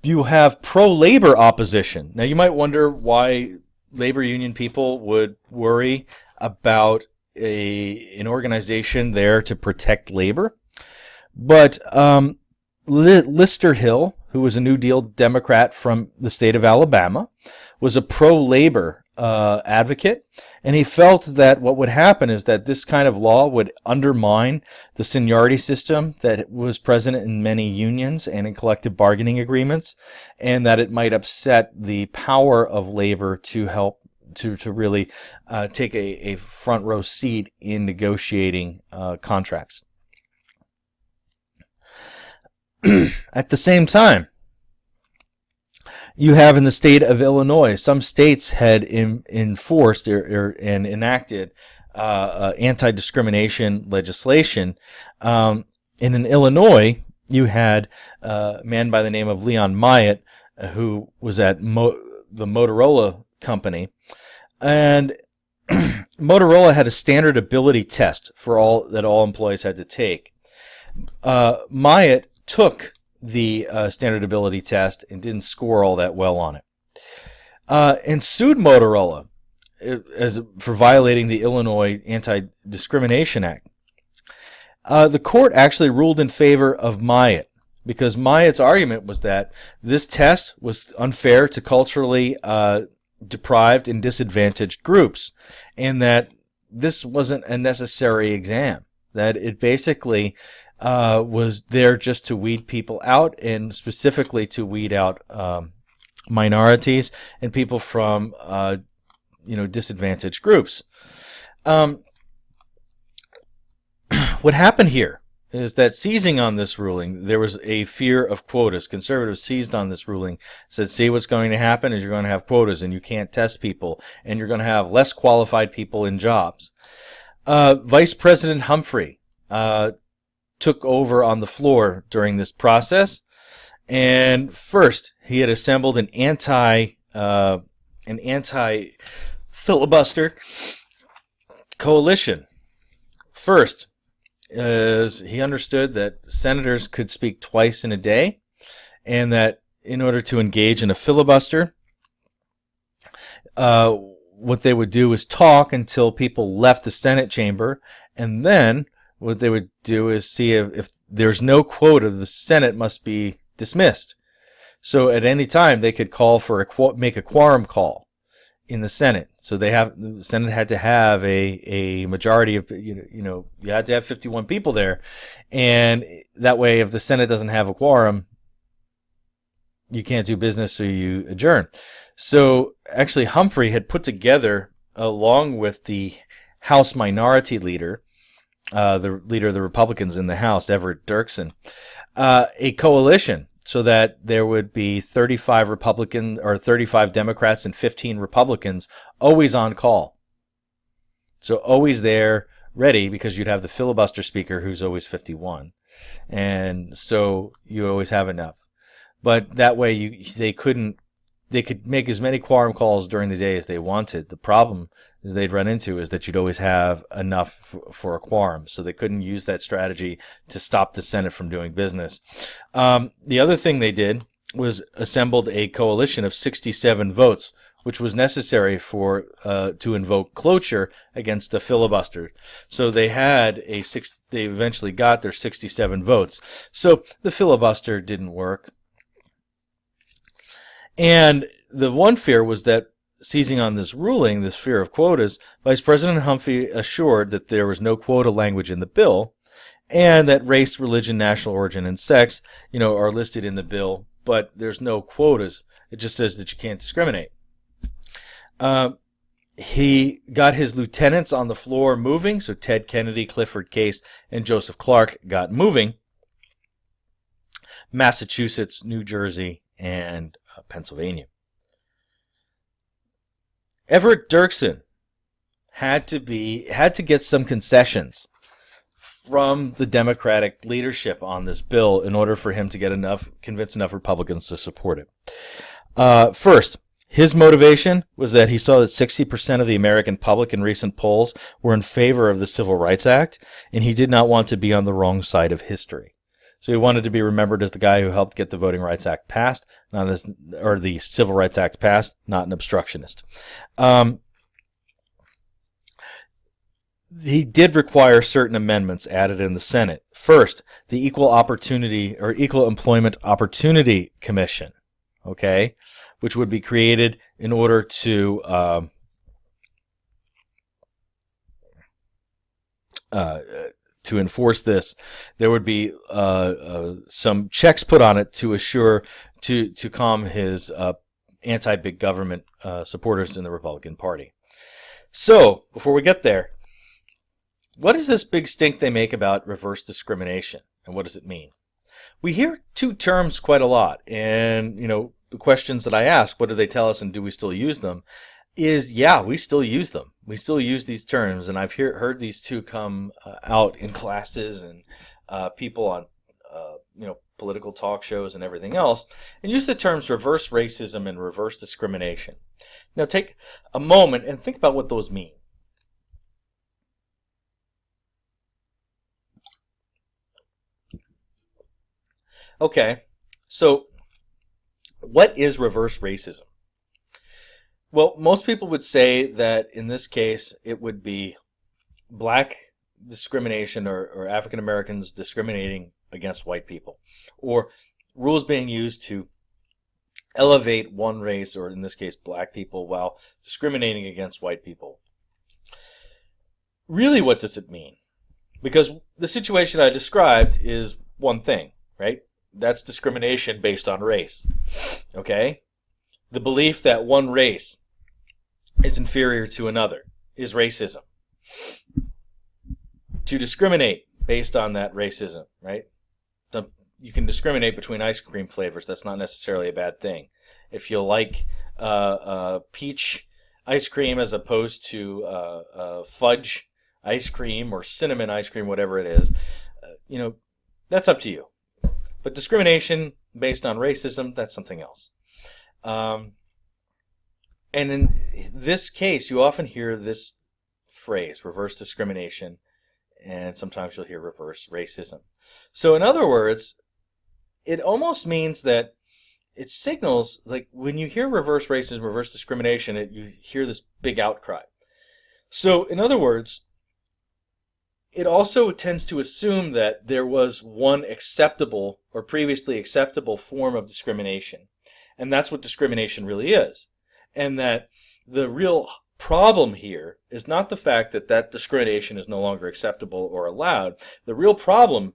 You have pro-labor opposition. Now you might wonder why labor union people would worry about an organization there to protect labor. But Lister Hill, who was a New Deal Democrat from the state of Alabama, was a pro-labor advocate, and he felt that what would happen is that this kind of law would undermine the seniority system that was present in many unions and in collective bargaining agreements, and that it might upset the power of labor to help to really take a front row seat in negotiating contracts. At the same time, you have in the state of Illinois, some states had enforced and enacted anti-discrimination legislation. And in Illinois, you had a man by the name of Leon Myatt, who was at the Motorola company. And Motorola had a standard ability test for all employees had to take. Myatt took the standard ability test and didn't score all that well on it, and sued Motorola for violating the Illinois Anti-Discrimination Act. The court actually ruled in favor of Myatt because Myatt's argument was that this test was unfair to culturally deprived and disadvantaged groups, and that this wasn't a necessary exam, that it basically was there just to weed people out, and specifically to weed out minorities and people from disadvantaged groups. What happened here is that seizing on this ruling, there was a fear of quotas. Conservatives seized on this ruling, said, see, what's going to happen is you're going to have quotas and you can't test people, and you're going to have less qualified people in jobs. Vice President Humphrey took over on the floor during this process, and first he had assembled an anti-filibuster coalition. First, as he understood that senators could speak twice in a day, and that in order to engage in a filibuster, what they would do is talk until people left the Senate chamber, and then what they would do is see if there's no quota, the Senate must be dismissed. So at any time they could call for make a quorum call in the Senate. So the Senate had to have a majority of you had to have 51 people there, and that way if the Senate doesn't have a quorum, you can't do business, so you adjourn. So actually Humphrey had put together, along with the House Minority Leader, the leader of the Republicans in the House, Everett Dirksen, a coalition so that there would be 35 Democrats and 15 Republicans always on call. So always there, ready, because you'd have the filibuster speaker who's always 51. And so you always have enough. But that way they could make as many quorum calls during the day as they wanted. The problem they'd run into is that you'd always have enough for a quorum, so they couldn't use that strategy to stop the Senate from doing business. The other thing they did was assembled a coalition of 67 votes, which was necessary to invoke cloture against a filibuster. So they eventually got their 67 votes. So the filibuster didn't work. And the one fear was that, seizing on this ruling, this fear of quotas, Vice President Humphrey assured that there was no quota language in the bill, and that race, religion, national origin, and sex, are listed in the bill, but there's no quotas. It just says that you can't discriminate. He got his lieutenants on the floor moving, so Ted Kennedy, Clifford Case, and Joseph Clark got moving. Massachusetts, New Jersey, and Pennsylvania. Everett Dirksen had to get some concessions from the Democratic leadership on this bill in order for him to convince enough Republicans to support it. First, his motivation was that he saw that 60% of the American public in recent polls were in favor of the Civil Rights Act, and he did not want to be on the wrong side of history. So he wanted to be remembered as the guy who helped get the Voting Rights Act passed, or the Civil Rights Act passed, not an obstructionist. He did require certain amendments added in the Senate. First, the Equal Employment Opportunity Commission, okay, which would be created in order to enforce this. There would be some checks put on it to calm his anti-big government supporters in the Republican Party. So, before we get there, what is this big stink they make about reverse discrimination, and what does it mean? We hear two terms quite a lot, and the questions that I ask, what do they tell us, and do we still use them? We still use them. We still use these terms, and I've heard these two come out in classes and people on political talk shows and everything else, and use the terms reverse racism and reverse discrimination. Now take a moment and think about what those mean. Okay, so what is reverse racism? Well, most people would say that in this case it would be black discrimination or African Americans discriminating against white people, or rules being used to elevate one race, or in this case black people, while discriminating against white people. Really, what does it mean? Because the situation I described is one thing, right? That's discrimination based on race, okay? The belief that one race is inferior to another is racism. To discriminate based on that racism, right? You can discriminate between ice cream flavors. That's not necessarily a bad thing. If you like peach ice cream as opposed to fudge ice cream or cinnamon ice cream, whatever it is, that's up to you. But discrimination based on racism, that's something else. And in this case, you often hear this phrase, reverse discrimination, and sometimes you'll hear reverse racism. So in other words, it almost means that it signals, like when you hear reverse racism, reverse discrimination, you hear this big outcry. So in other words, it also tends to assume that there was one acceptable or previously acceptable form of discrimination. And that's what discrimination really is. And that the real problem here is not the fact that that discrimination is no longer acceptable or allowed. The real problem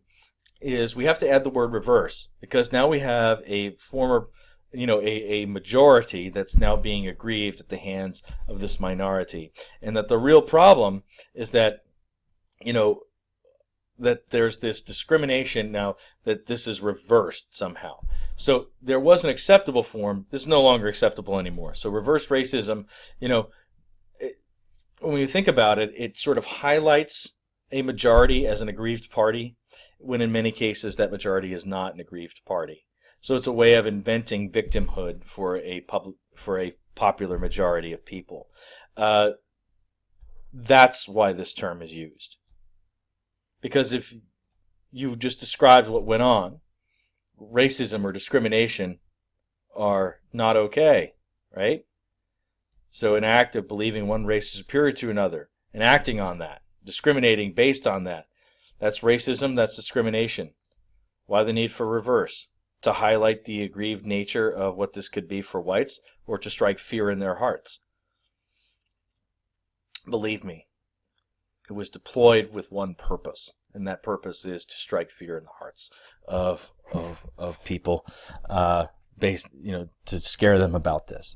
is we have to add the word reverse, because now we have a former, a majority that's now being aggrieved at the hands of this minority. And that the real problem is that that there's this discrimination now, that this is reversed somehow. So there was an acceptable form. This is no longer acceptable anymore. So reverse racism, when you think about it, it sort of highlights a majority as an aggrieved party, when in many cases that majority is not an aggrieved party. So it's a way of inventing victimhood for a popular majority of people. That's why this term is used. Because if you just described what went on, racism or discrimination are not okay, right? So an act of believing one race is superior to another and acting on that, discriminating based on that, that's racism, that's discrimination. Why the need for reverse? To highlight the aggrieved nature of what this could be for whites, or to strike fear in their hearts? Believe me, it was deployed with one purpose, and that purpose is to strike fear in the hearts of people, to scare them about this.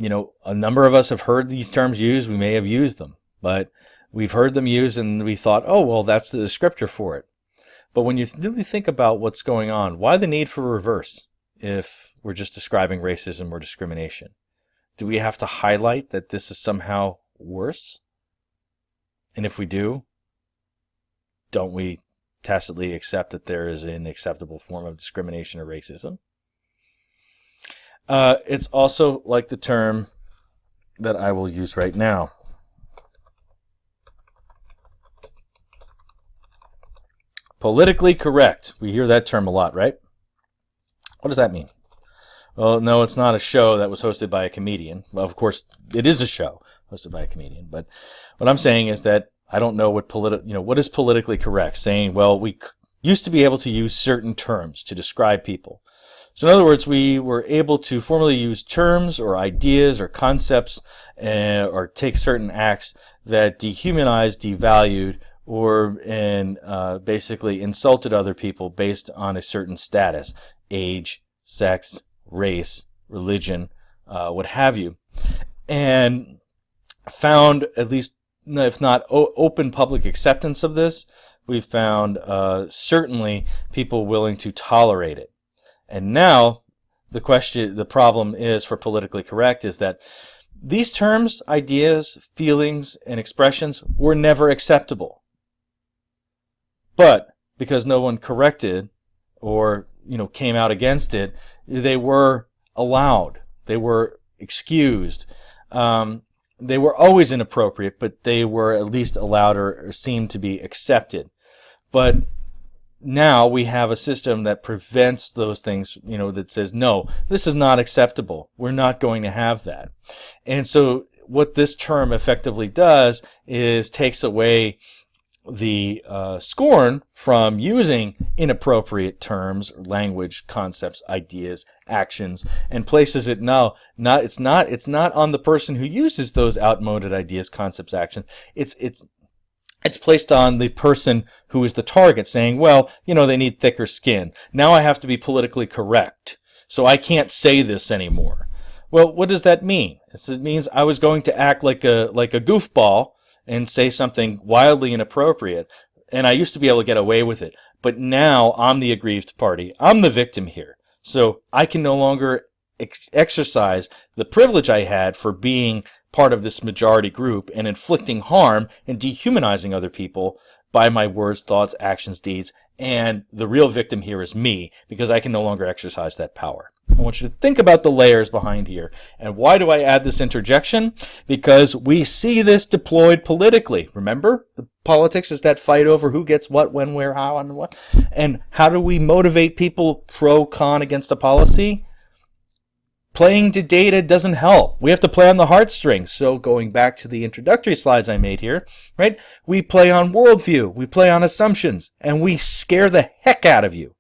a number of us have heard these terms used. We may have used them, but we've heard them used and we thought, oh, well, that's the descriptor for it. But when you really think about what's going on, why the need for reverse if we're just describing racism or discrimination? Do we have to highlight that this is somehow worse? And if we do, don't we tacitly accept that there is an acceptable form of discrimination or racism? It's also like the term that I will use right now. Politically correct. We hear that term a lot, right? What does that mean? Well, no, it's not a show that was hosted by a comedian. Well, of course, it is a show hosted by a comedian. But what I'm saying is that I don't know what is politically correct. Saying, well, we used to be able to use certain terms to describe people. So in other words, we were able to formally use terms or ideas or concepts or take certain acts that dehumanized, devalued, or basically insulted other people based on a certain status, age, sex, race, religion, what have you, and found, at least if not open public acceptance of this, we've found certainly people willing to tolerate it. And now the problem is, for politically correct, is that these terms, ideas, feelings, and expressions were never acceptable. But because no one corrected or came out against it, they were allowed. They were excused. They were always inappropriate, but they were at least allowed or seemed to be accepted. But now we have a system that prevents those things, that says, no, this is not acceptable. We're not going to have that. And so what this term effectively does is takes away the scorn from using inappropriate terms, language, concepts, ideas, actions, and places it it's not on the person who uses those outmoded ideas, concepts, actions. It's placed on the person who is the target, saying, well, they need thicker skin. Now I have to be politically correct, so I can't say this anymore. Well, what does that mean? It means I was going to act like a goofball and say something wildly inappropriate, and I used to be able to get away with it. But now I'm the aggrieved party. I'm the victim here. So I can no longer exercise the privilege I had for being part of this majority group and inflicting harm and dehumanizing other people by my words, thoughts, actions, deeds. And the real victim here is me, because I can no longer exercise that power. I want you to think about the layers behind here. And why do I add this interjection? Because we see this deployed politically. Remember, the politics is that fight over who gets what, when, where, how, and what. And how do we motivate people pro, con against a policy? Playing to data doesn't help. We have to play on the heartstrings. So going back to the introductory slides I made here, right? We play on worldview. We play on assumptions. And we scare the heck out of you.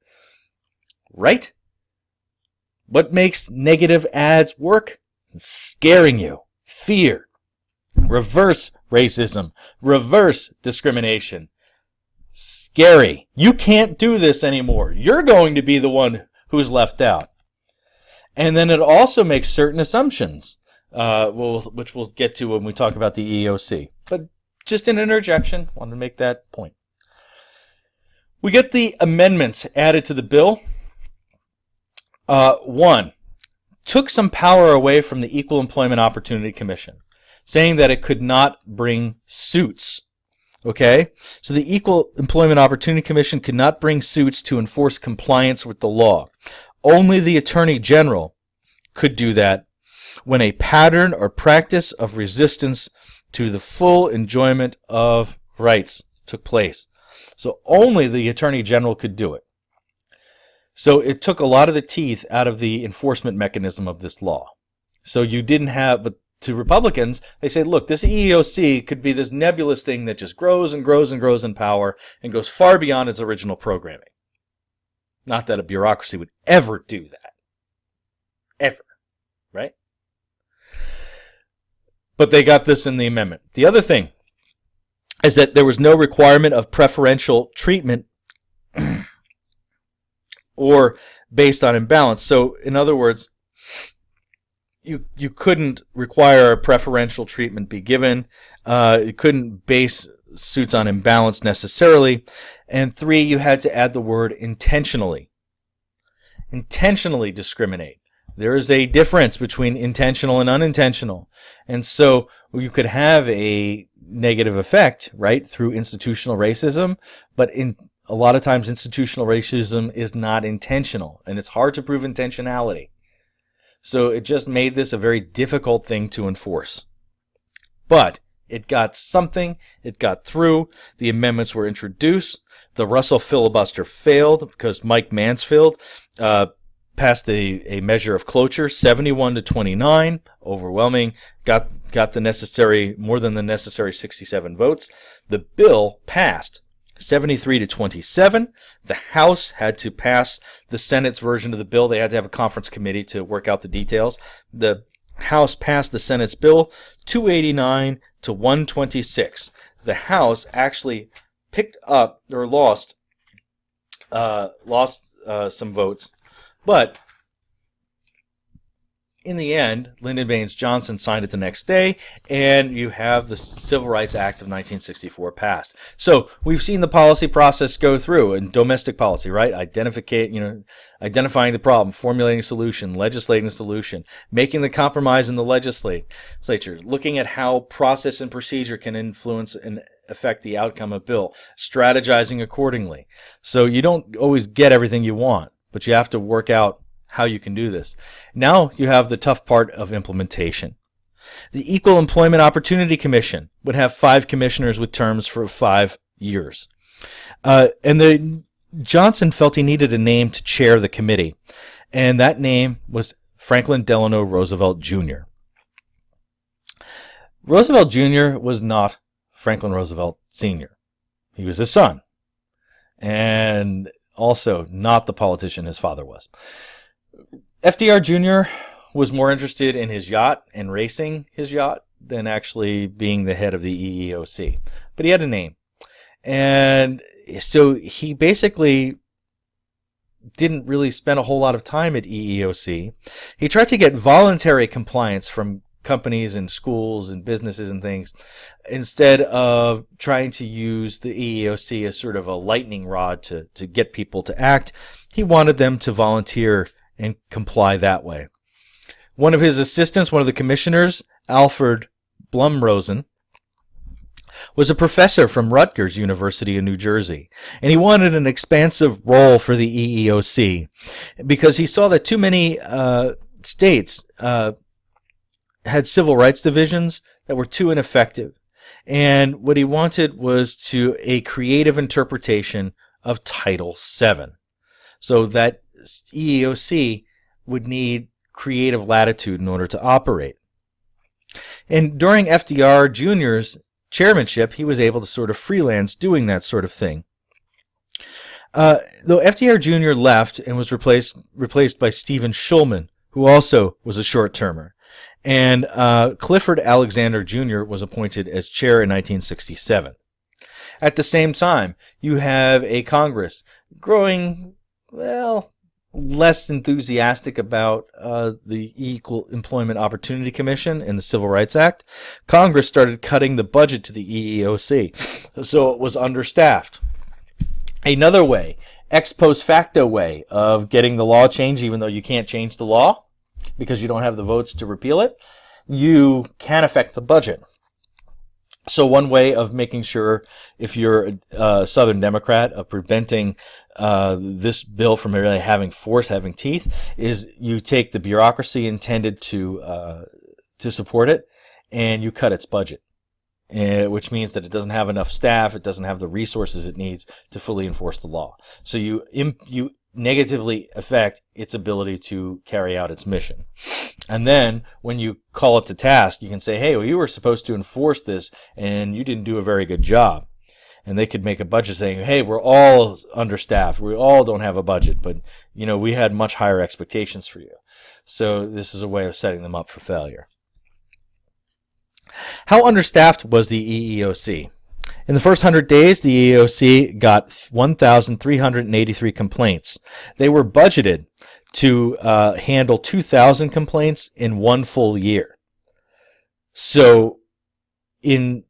Right? What makes negative ads work? Scaring you. Fear. Reverse racism. Reverse discrimination. Scary. You can't do this anymore. You're going to be the one who's left out. And then it also makes certain assumptions, which we'll get to when we talk about the EEOC. But just an interjection, wanted to make that point. We get the amendments added to the bill. One, took some power away from the Equal Employment Opportunity Commission, saying that it could not bring suits. Okay? So the Equal Employment Opportunity Commission could not bring suits to enforce compliance with the law. Only the Attorney General could do that when a pattern or practice of resistance to the full enjoyment of rights took place. So only the Attorney General could do it. So it took a lot of the teeth out of the enforcement mechanism of this law. So you didn't have, but to Republicans, they say, look, this EEOC could be this nebulous thing that just grows and grows and grows in power and goes far beyond its original programming. Not that a bureaucracy would ever do that. Ever. Right? But they got this in the amendment. The other thing is that there was no requirement of preferential treatment or based on imbalance. So, in other words, you couldn't require a preferential treatment be given. You couldn't base suits on imbalance necessarily. And 3, you had to add the word intentionally. Intentionally discriminate. There is a difference between intentional and unintentional. And so you could have a negative effect, right, through institutional racism, but in a lot of times institutional racism is not intentional, and it's hard to prove intentionality. So it just made this a very difficult thing to enforce. But it got something, it got through, the amendments were introduced, the Russell filibuster failed because Mike Mansfield passed a measure of cloture, 71-29, overwhelming, got the necessary, more than the necessary 67 votes. The bill passed 73-27. The House had to pass the Senate's version of the bill. They had to have a conference committee to work out the details. The House passed the Senate's bill 289-126. The House actually picked up or lost some votes, but in the end, Lyndon Baines Johnson signed it the next day, and you have the Civil Rights Act of 1964 passed. So we've seen the policy process go through in domestic policy, right? Identifying the problem, formulating a solution, legislating a solution, making the compromise in the legislature, looking at how process and procedure can influence and affect the outcome of a bill, strategizing accordingly. So you don't always get everything you want, but you have to work out how you can do this. Now you have the tough part of implementation. The Equal Employment Opportunity Commission would have 5 commissioners with terms for 5 years. Johnson felt he needed a name to chair the committee, and that name was Franklin Delano Roosevelt Jr. Roosevelt Jr. was not Franklin Roosevelt Sr. He was his son, and also not the politician his father was. FDR Jr. was more interested in his yacht and racing his yacht than actually being the head of the EEOC. But he had a name. And so he basically didn't really spend a whole lot of time at EEOC. He tried to get voluntary compliance from companies and schools and businesses and things instead of trying to use the EEOC as sort of a lightning rod to get people to act. He wanted them to volunteer and comply that way. One of his assistants, one of the commissioners, Alfred Blumrosen, was a professor from Rutgers University in New Jersey, and he wanted an expansive role for the EEOC because he saw that too many states had civil rights divisions that were too ineffective. And what he wanted was a creative interpretation of Title VII, so that EEOC would need creative latitude in order to operate. And during FDR Jr.'s chairmanship, he was able to sort of freelance doing that sort of thing. Though FDR Jr. left and was replaced by Stephen Schulman, who also was a short-termer. And Clifford Alexander Jr. was appointed as chair in 1967. At the same time, you have a Congress growing, less enthusiastic about the Equal Employment Opportunity Commission and the Civil Rights Act. Congress started cutting the budget to the EEOC, so it was understaffed. Another way, ex post facto way of getting the law changed, even though you can't change the law because you don't have the votes to repeal it, you can affect the budget. So one way of making sure, if you're a Southern Democrat, of preventing this bill from really having force, having teeth, is you take the bureaucracy intended to support it, and you cut its budget, which means that it doesn't have enough staff, it doesn't have the resources it needs to fully enforce the law. So you negatively affect its ability to carry out its mission. And then when you call it to task, you can say, hey, well, you were supposed to enforce this and you didn't do a very good job. And they could make a budget saying, hey, we're all understaffed, we all don't have a budget, but we had much higher expectations for you. So this is a way of setting them up for failure. How understaffed was the EEOC? In the first 100 days, the EEOC got 1,383 complaints. They were budgeted to handle 2,000 complaints in one full year. So in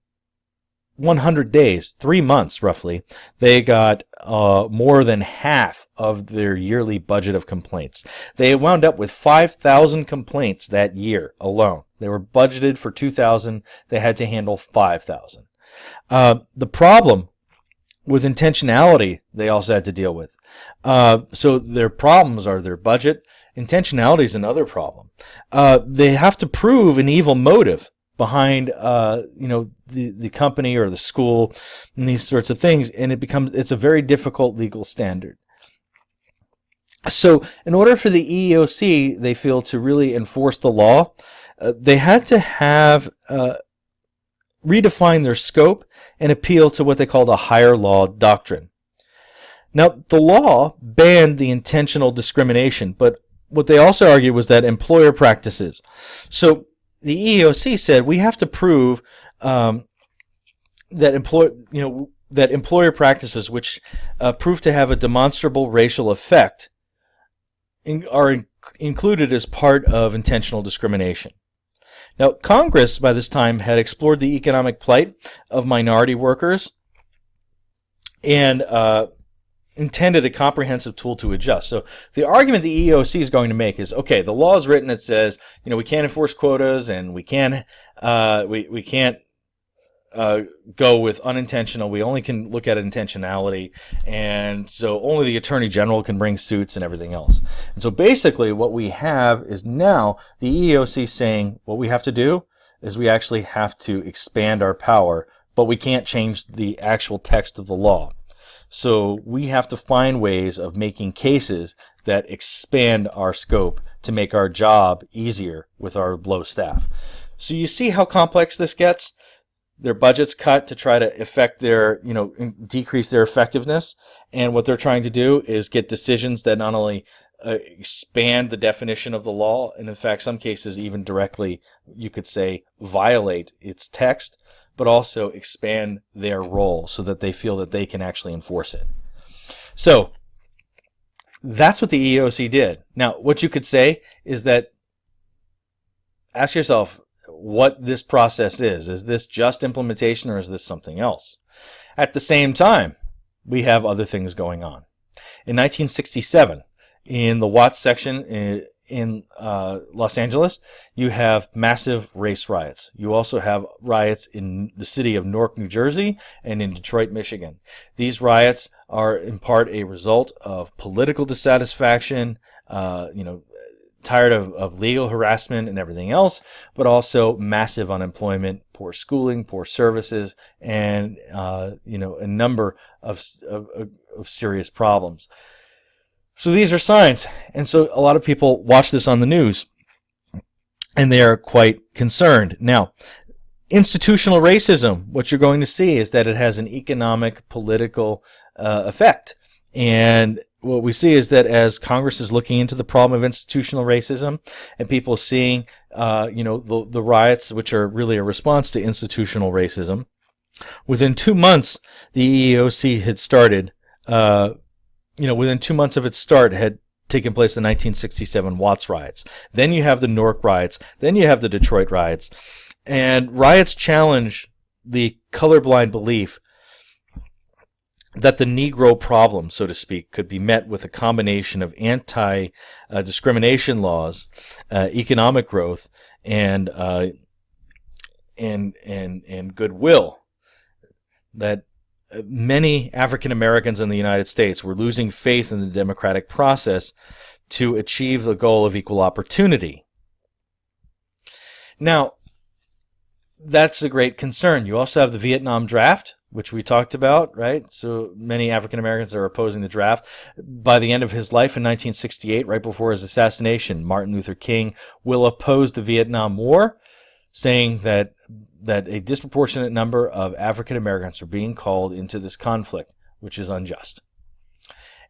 100 days, 3 months roughly, they got more than half of their yearly budget of complaints. They wound up with 5,000 complaints that year alone. They were budgeted for 2,000. They had to handle 5,000. The problem with intentionality they also had to deal with. So their problems are their budget. Intentionality is another problem. They have to prove an evil motive behind the company or the school and these sorts of things, and it's a very difficult legal standard. So in order for the EEOC, they feel, to really enforce the law, they had to have redefine their scope and appeal to what they called a higher law doctrine. Now, the law banned the intentional discrimination, but what they also argued was that employer practices. So the EEOC said we have to prove that employer practices which prove to have a demonstrable racial effect are included as part of intentional discrimination. Now, Congress by this time had explored the economic plight of minority workers and intended a comprehensive tool to adjust. So the argument the EEOC is going to make is, okay, the law is written that says, we can't enforce quotas and we can't go with unintentional. We only can look at intentionality, and so only the Attorney General can bring suits and everything else. And so basically what we have is now the EEOC saying what we have to do is we actually have to expand our power, but we can't change the actual text of the law. So we have to find ways of making cases that expand our scope to make our job easier with our low staff. So you see how complex this gets? Their budget's cut to try to affect their, decrease their effectiveness. And what they're trying to do is get decisions that not only expand the definition of the law, and in fact, some cases even directly, you could say, violate its text, but also expand their role so that they feel that they can actually enforce it. So that's what the EEOC did. Now, what you could say is that, ask yourself what this process is. Is this just implementation or is this something else? At the same time, we have other things going on. In 1967, in the Watts section in Los Angeles, you have massive race riots. You also have riots in the city of Newark, New Jersey, and in Detroit, Michigan. These riots are in part a result of political dissatisfaction, tired of legal harassment and everything else, but also massive unemployment, poor schooling, poor services, and a number of serious problems. So these are signs, and so a lot of people watch this on the news, and they are quite concerned. Now, institutional racism, what you're going to see is that it has an economic, political effect. And what we see is that as Congress is looking into the problem of institutional racism, and people seeing, the riots, which are really a response to institutional racism, within 2 months, the EEOC had started. Within 2 months of its start, had taken place the 1967 Watts riots. Then you have the Newark riots. Then you have the Detroit riots. And riots challenge the colorblind belief that the Negro problem, so to speak, could be met with a combination of anti-discrimination laws, economic growth, and goodwill. That many African Americans in the United States were losing faith in the democratic process to achieve the goal of equal opportunity. Now, that's a great concern. You also have the Vietnam draft, which we talked about, right? So many African Americans are opposing the draft. By the end of his life in 1968, right before his assassination, Martin Luther King will oppose the Vietnam War, saying that a disproportionate number of African Americans are being called into this conflict, which is unjust.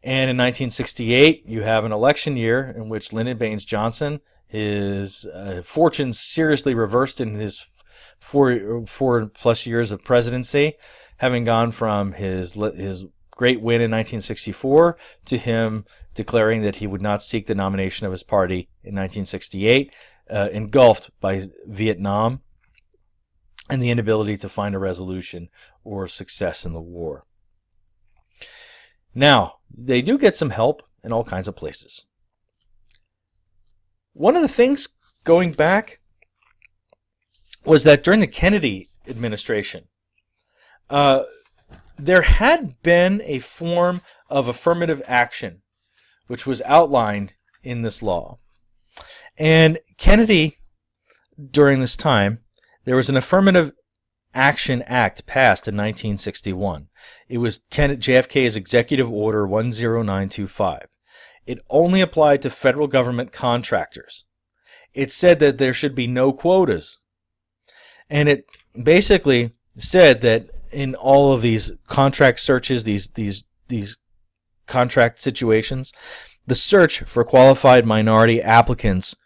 And in 1968, you have an election year in which Lyndon Baines Johnson, his fortunes seriously reversed in his four plus years of presidency, having gone from his great win in 1964 to him declaring that he would not seek the nomination of his party in 1968, engulfed by Vietnam and the inability to find a resolution or success in the war. Now, they do get some help in all kinds of places. One of the things going back was that during the Kennedy administration, there had been a form of affirmative action which was outlined in this law. And Kennedy, during this time, there was an Affirmative Action Act passed in 1961. It was JFK's Executive Order 10925. It only applied to federal government contractors. It said that there should be no quotas. And it basically said that in all of these contract searches, these contract situations, the search for qualified minority applicants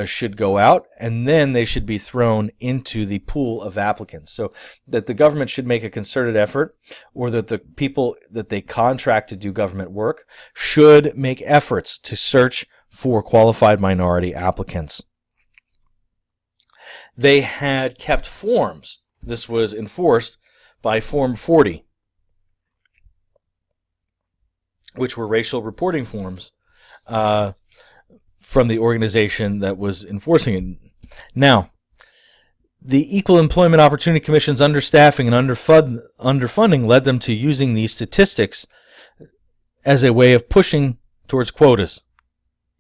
should go out, and then they should be thrown into the pool of applicants. So that the government should make a concerted effort, or that the people that they contract to do government work should make efforts to search for qualified minority applicants. They had kept forms. This was enforced by Form 40, which were racial reporting forms from the organization that was enforcing it. Now, the Equal Employment Opportunity Commission's understaffing and underfunding led them to using these statistics as a way of pushing towards quotas,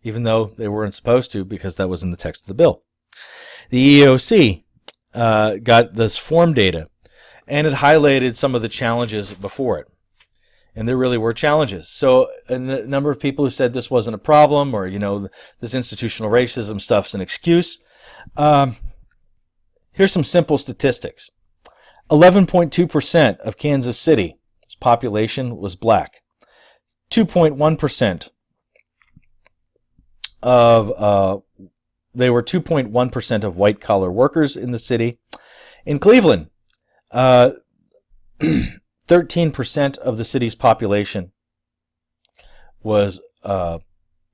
even though they weren't supposed to, because that was in the text of the bill. The EEOC got this form data, and it highlighted some of the challenges before it. And there really were challenges. So a number of people who said this wasn't a problem, or, this institutional racism stuff's an excuse. Here's some simple statistics. 11.2% of Kansas City's population was black. 2.1% they were 2.1% of white-collar workers in the city. In Cleveland, 13% of the city's population was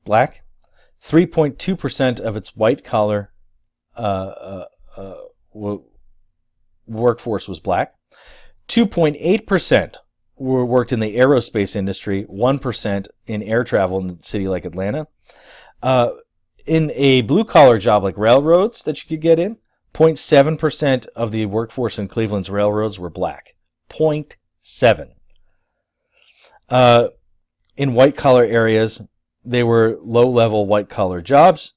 black. 3.2% of its white-collar workforce was black. 2.8% worked in the aerospace industry. 1% in air travel in a city like Atlanta. In a blue-collar job like railroads that you could get in, 0.7% of the workforce in Cleveland's railroads were black. 0.7. In white-collar areas, they were low-level white-collar jobs.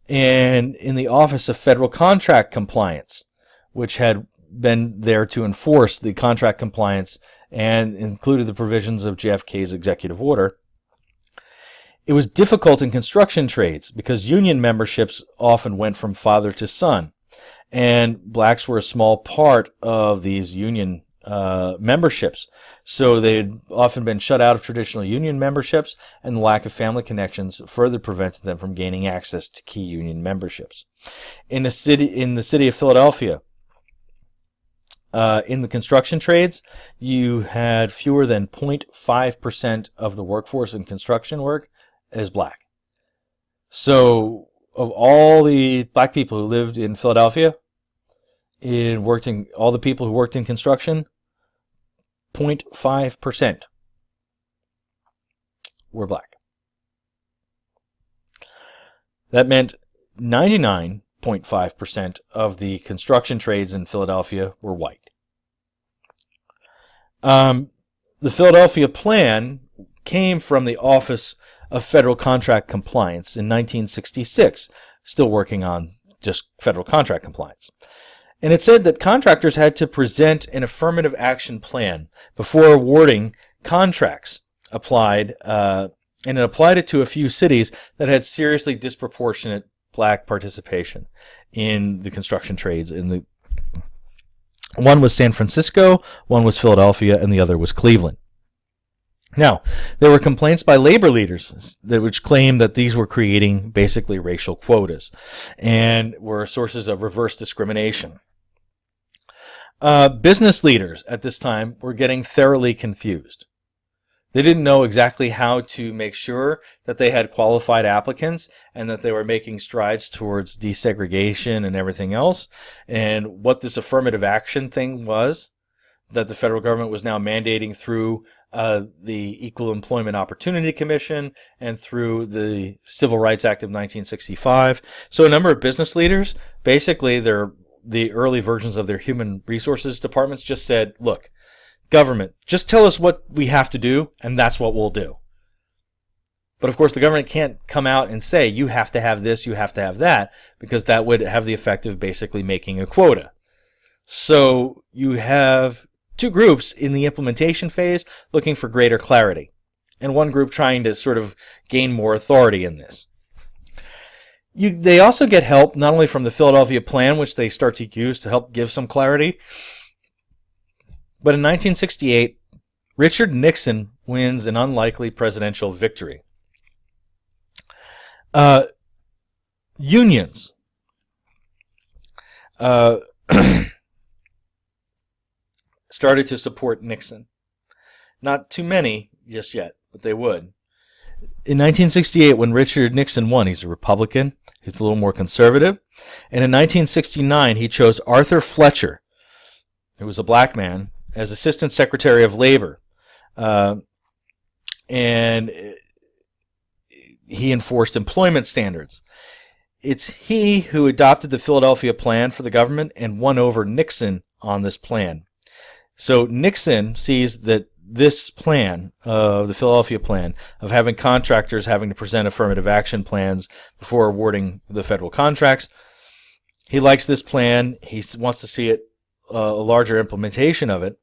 And in the Office of Federal Contract Compliance, which had been there to enforce the contract compliance and included the provisions of JFK's executive order, it was difficult in construction trades because union memberships often went from father to son, and blacks were a small part of these union memberships. So they had often been shut out of traditional union memberships, and the lack of family connections further prevented them from gaining access to key union memberships. In the city of Philadelphia, in the construction trades, you had fewer than 0.5% of the workforce in construction work as black. So of all the black people who lived in Philadelphia, all the people who worked in construction, 0.5% were black. That meant 99.5% of the construction trades in Philadelphia were white. The Philadelphia Plan came from the Office of Federal Contract Compliance in 1966, still working on just federal contract compliance. And it said that contractors had to present an affirmative action plan before awarding contracts and it applied it to a few cities that had seriously disproportionate black participation in the construction trades. One was San Francisco, one was Philadelphia, and the other was Cleveland. Now, there were complaints by labor leaders which claimed that these were creating basically racial quotas and were sources of reverse discrimination. Business leaders at this time were getting thoroughly confused. They didn't know exactly how to make sure that they had qualified applicants and that they were making strides towards desegregation and everything else. And what this affirmative action thing was that the federal government was now mandating through the Equal Employment Opportunity Commission and through the Civil Rights Act of 1965. So a number of business leaders, basically the early versions of their human resources departments, just said, look, government, just tell us what we have to do, and that's what we'll do. But of course, the government can't come out and say, you have to have this, you have to have that, because that would have the effect of basically making a quota. So you have two groups in the implementation phase looking for greater clarity, and one group trying to sort of gain more authority in this. They also get help not only from the Philadelphia Plan, which they start to use to help give some clarity, but in 1968, Richard Nixon wins an unlikely presidential victory. Unions started to support Nixon. Not too many just yet, but they would. In 1968, when Richard Nixon won, he's a Republican. He's a little more conservative. And in 1969, he chose Arthur Fletcher, who was a black man, as Assistant Secretary of Labor. And he enforced employment standards. It's he who adopted the Philadelphia Plan for the government and won over Nixon on this plan. So Nixon sees that this plan, the Philadelphia Plan, of having contractors having to present affirmative action plans before awarding the federal contracts, he likes this plan. He wants to see it a larger implementation of it.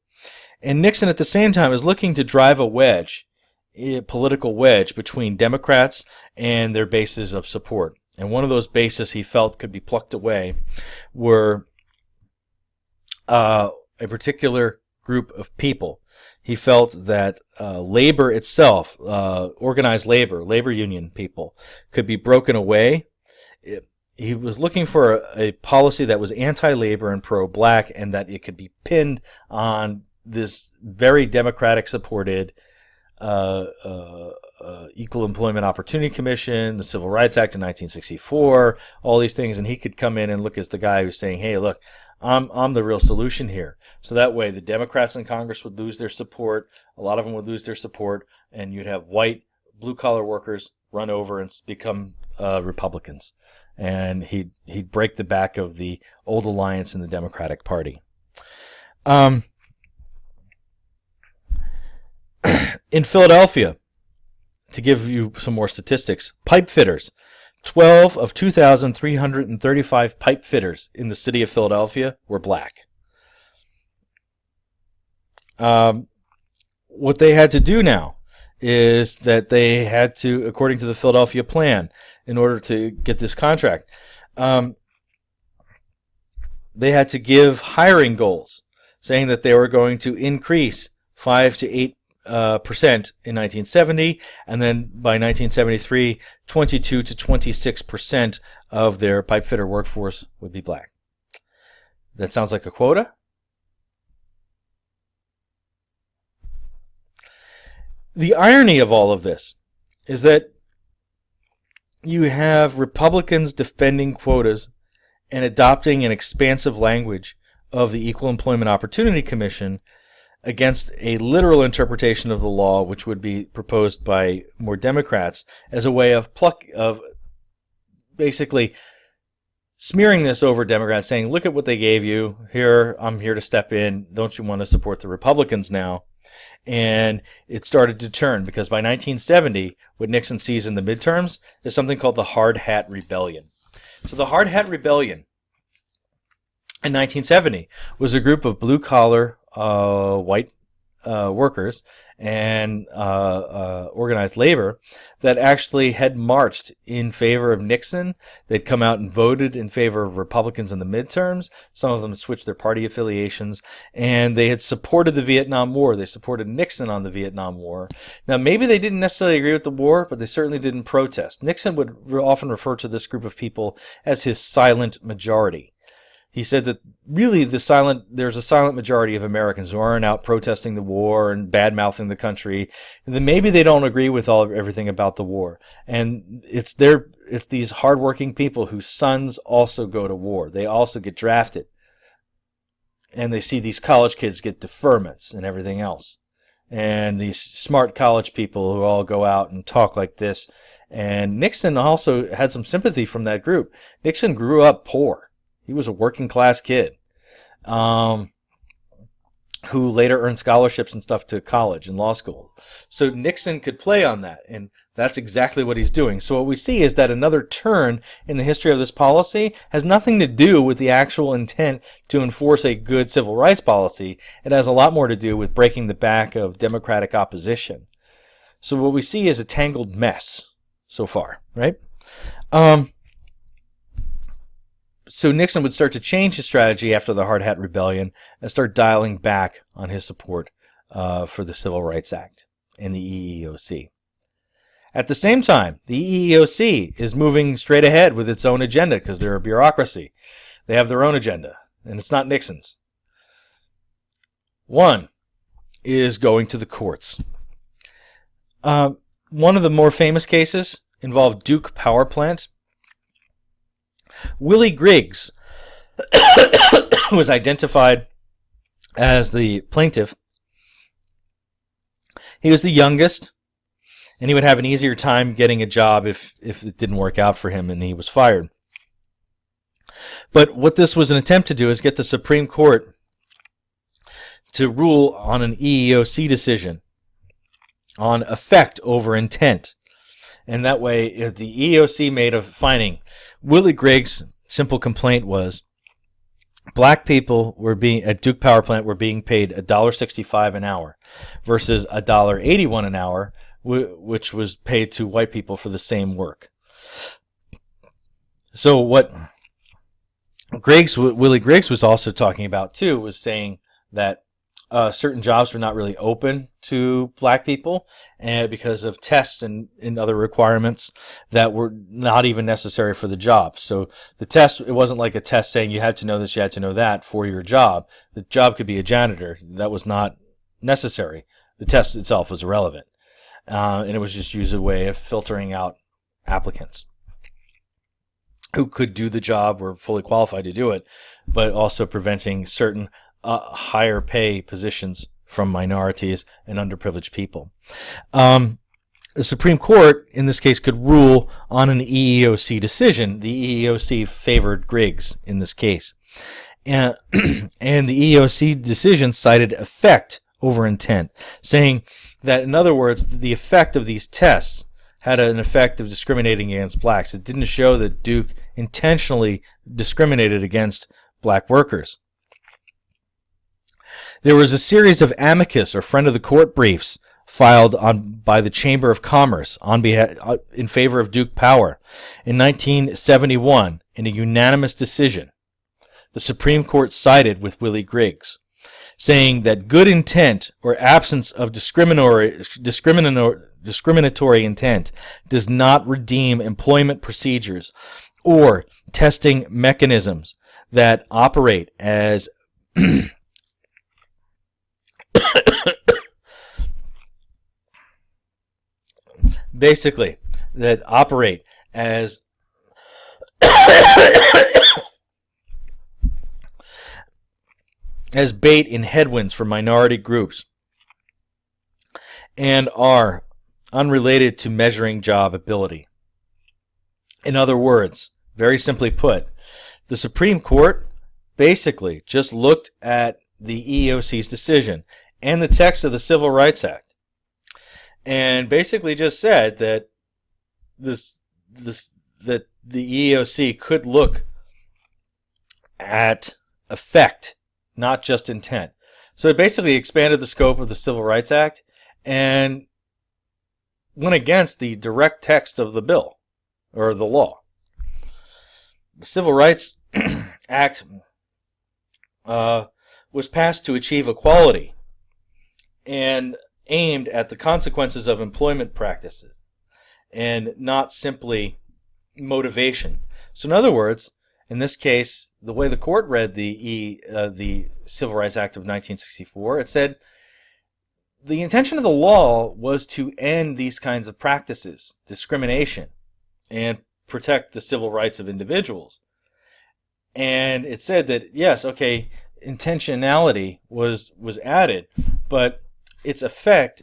And Nixon at the same time is looking to drive a political wedge between Democrats and their bases of support. And one of those bases he felt could be plucked away were a particular group of people. He felt that labor itself, organized labor union people, could be broken away. He was looking for a policy that was anti-labor and pro-black, and that it could be pinned on this very Democratic-supported Equal Employment Opportunity Commission, the Civil Rights Act of 1964, all these things, and he could come in and look as the guy who's saying, hey, look, I'm the real solution here. So that way the Democrats in Congress would lose their support, a lot of them would lose their support, and you'd have white, blue-collar workers run over and become Republicans. And he'd break the back of the old alliance in the Democratic Party. In Philadelphia, to give you some more statistics, pipe fitters, 12 of 2,335 pipe fitters in the city of Philadelphia were black. What they had to do now is that they had to, according to the Philadelphia Plan, in order to get this contract, they had to give hiring goals, saying that they were going to increase 5 to 8% in 1970, and then by 1973, 22 to 26% of their pipe fitter workforce would be black. That sounds like a quota? The irony of all of this is that you have Republicans defending quotas and adopting an expansive language of the Equal Employment Opportunity Commission against a literal interpretation of the law, which would be proposed by more Democrats as a way of basically smearing this over Democrats, saying, look at what they gave you. Here, I'm here to step in. Don't you want to support the Republicans now? And it started to turn, because by 1970, what Nixon sees in the midterms is something called the Hard Hat Rebellion. So the Hard Hat Rebellion in 1970 was a group of blue-collar white workers and organized labor that actually had marched in favor of Nixon. They'd come out and voted in favor of Republicans in the midterms. Some of them had switched their party affiliations, and they had supported the Vietnam War. They supported Nixon on the Vietnam War. Now, maybe they didn't necessarily agree with the war, but they certainly didn't protest. Nixon would often refer to this group of people as his silent majority. He said that really there's a silent majority of Americans who aren't out protesting the war and bad-mouthing the country. And then maybe they don't agree with everything about the war. And it's these hardworking people whose sons also go to war. They also get drafted. And they see these college kids get deferments and everything else. And these smart college people who all go out and talk like this. And Nixon also had some sympathy from that group. Nixon grew up poor. He was a working class kid who later earned scholarships and stuff to college and law school. So Nixon could play on that, and that's exactly what he's doing. So what we see is that another turn in the history of this policy has nothing to do with the actual intent to enforce a good civil rights policy. It has a lot more to do with breaking the back of Democratic opposition. So what we see is a tangled mess so far, right? So Nixon would start to change his strategy after the Hard Hat Rebellion and start dialing back on his support for the Civil Rights Act and the EEOC. At the same time, the EEOC is moving straight ahead with its own agenda because they're a bureaucracy. They have their own agenda, and it's not Nixon's. One is going to the courts. One of the more famous cases involved Duke Power Plant. Willie Griggs was identified as the plaintiff. He was the youngest, and he would have an easier time getting a job if it didn't work out for him and he was fired. But what this was an attempt to do is get the Supreme Court to rule on an EEOC decision on effect over intent. And that way, if the EEOC made a finding, Willie Griggs' simple complaint was black people at Duke Power Plant were being paid $1.65 an hour versus $1.81 an hour, which was paid to white people for the same work. So what Willie Griggs was also talking about too was saying that certain jobs were not really open to black people, and because of tests and other requirements that were not even necessary for the job. So the test, it wasn't like a test saying you had to know this, you had to know that for your job. The job could be a janitor. That was not necessary. The test itself was irrelevant. And it was just used as a way of filtering out applicants who could do the job, were fully qualified to do it, but also preventing certain higher pay positions from minorities and underprivileged people. The Supreme Court, in this case, could rule on an EEOC decision. The EEOC favored Griggs in this case. And the EEOC decision cited effect over intent, saying that, in other words, the effect of these tests had an effect of discriminating against blacks. It didn't show that Duke intentionally discriminated against black workers. There was a series of amicus, or friend of the court briefs, filed by the Chamber of Commerce in favor of Duke Power. In 1971, in a unanimous decision, the Supreme Court sided with Willie Griggs, saying that good intent or absence of discriminatory intent does not redeem employment procedures or testing mechanisms that operate as basically that operate as as bait in headwinds for minority groups and are unrelated to measuring job ability. In other words, very simply put, the Supreme Court basically just looked at the EEOC's decision and the text of the Civil Rights Act and basically just said that that the EEOC could look at effect, not just intent. So it basically expanded the scope of the Civil Rights Act and went against the direct text of the bill or the law. The Civil Rights Act was passed to achieve equality and aimed at the consequences of employment practices and not simply motivation. So in other words, In this case, the way the court read the Civil Rights Act of 1964, it said the intention of the law was to end these kinds of practices, discrimination, and protect the civil rights of individuals. And it said that, yes, okay, intentionality was added, but its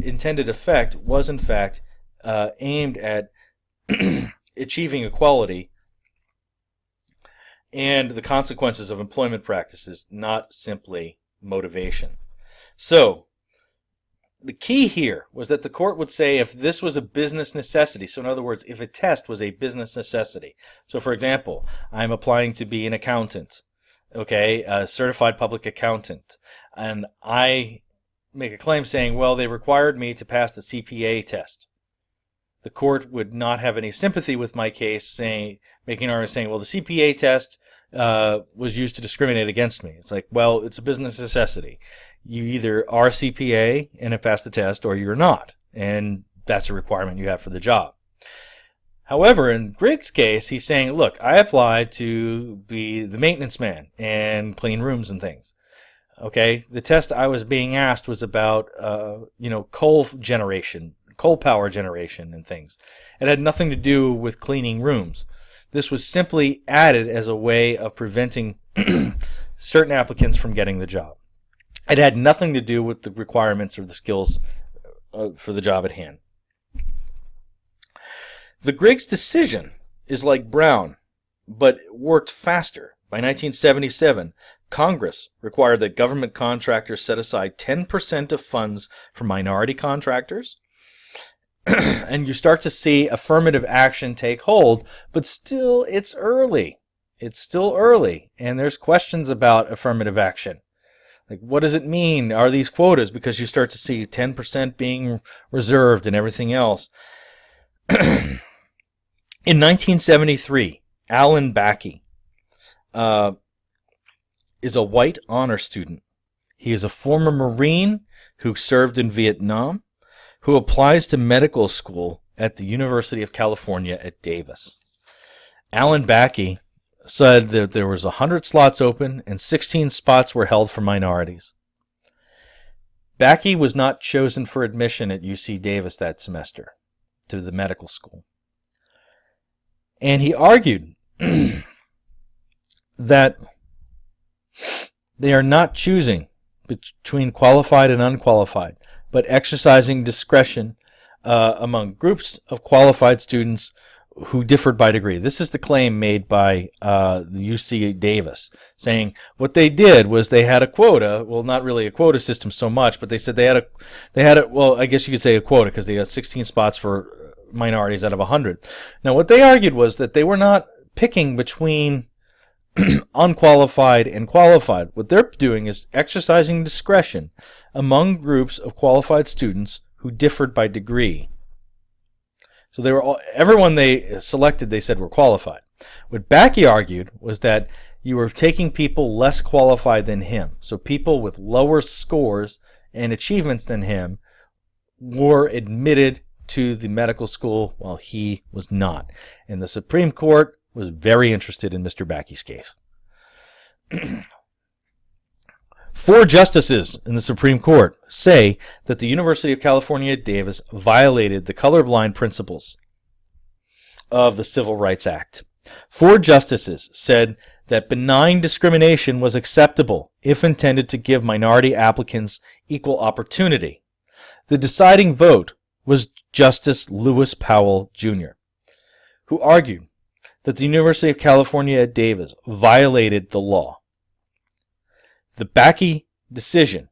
intended effect, was in fact aimed at achieving equality and the consequences of employment practices, not simply motivation. So, the key here was that the court would say if this was a business necessity, so in other words, if a test was a business necessity. So for example, I'm applying to be an accountant, okay, a certified public accountant, and I make a claim saying, well, they required me to pass the CPA test. The court would not have any sympathy with my case, making an argument saying, well, the CPA test was used to discriminate against me. It's like, well, it's a business necessity. You either are a CPA and have passed the test, or you're not, and that's a requirement you have for the job. However, in Griggs' case, he's saying, look, I applied to be the maintenance man and clean rooms and things. Okay, the test I was being asked was about, coal power generation and things. It had nothing to do with cleaning rooms. This was simply added as a way of preventing certain applicants from getting the job. It had nothing to do with the requirements or the skills for the job at hand. The Griggs decision is like Brown, but worked faster. By 1977, Congress required that government contractors set aside 10% of funds for minority contractors. And you start to see affirmative action take hold, but still it's early. It's still early, and there's questions about affirmative action. Like, what does it mean? Are these quotas? Because you start to see 10% being reserved and everything else. In 1973, Alan Backey is a white honor student. He is a former Marine who served in Vietnam, who applies to medical school at the University of California at Davis. Alan Backey said that there was 100 slots open and 16 spots were held for minorities. Backey was not chosen for admission at UC Davis that semester to the medical school. And he argued that they are not choosing between qualified and unqualified, but exercising discretion among groups of qualified students who differed by degree. This is the claim made by the UC Davis, saying what they did was they had a quota. Well, not really a quota system so much, but they said they had a well, I guess you could say a quota because they had 16 spots for minorities out of 100. Now, what they argued was that they were not picking between unqualified and qualified. What they're doing is exercising discretion among groups of qualified students who differed by degree. So they were everyone they selected, they said, were qualified. What Backey argued was that you were taking people less qualified than him. So people with lower scores and achievements than him were admitted to the medical school while he was not. And the Supreme Court was very interested in Mr. Backey's case. 4 justices in the Supreme Court say that the University of California at Davis violated the colorblind principles of the Civil Rights Act. 4 justices said that benign discrimination was acceptable if intended to give minority applicants equal opportunity. The deciding vote was Justice Lewis Powell, Jr., who argued that the University of California at Davis violated the law. The Backey decision.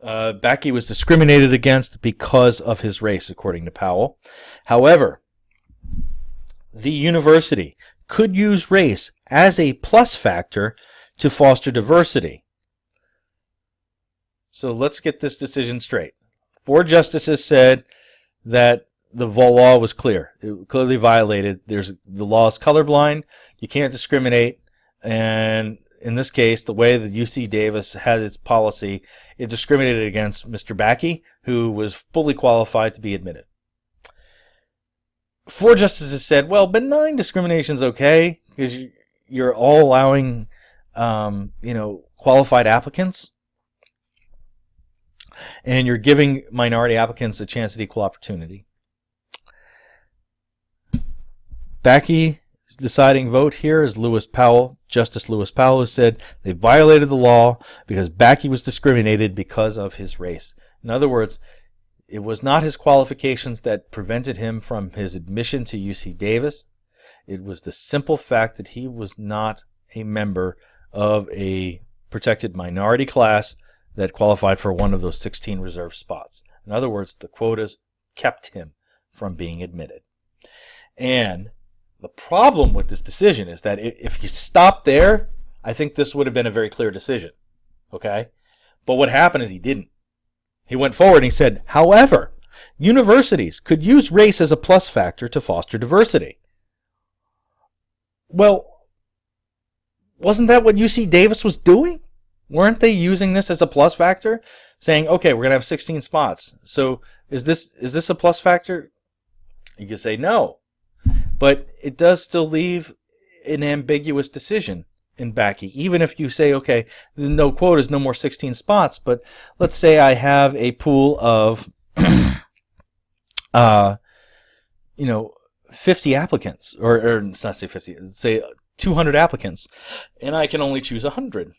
Backey was discriminated against because of his race, according to Powell. However, the university could use race as a plus factor to foster diversity. So let's get this decision straight. 4 justices said that the law was clear. It clearly violated. The law is colorblind. You can't discriminate. And in this case, the way that UC Davis had its policy, it discriminated against Mr. Backey, who was fully qualified to be admitted. 4 justices said, well, benign discrimination is okay, because you're all allowing, qualified applicants, and you're giving minority applicants a chance at equal opportunity. Backey's deciding vote here is Justice Lewis Powell, who said they violated the law because Backey was discriminated because of his race. In other words, it was not his qualifications that prevented him from his admission to UC Davis. It was the simple fact that he was not a member of a protected minority class that qualified for one of those 16 reserved spots. In other words, the quotas kept him from being admitted. And the problem with this decision is that if he stopped there, I think this would have been a very clear decision. Okay? But what happened is he didn't. He went forward and he said, however, universities could use race as a plus factor to foster diversity. Well, wasn't that what UC Davis was doing? Weren't they using this as a plus factor? Saying, okay, we're going to have 16 spots. So is this a plus factor? You could say no. But it does still leave an ambiguous decision in Backey. Even if you say, okay, no quotas, no more 16 spots. But let's say I have a pool of, 50 applicants. Or let's not say 50, say 200 applicants. And I can only choose 100.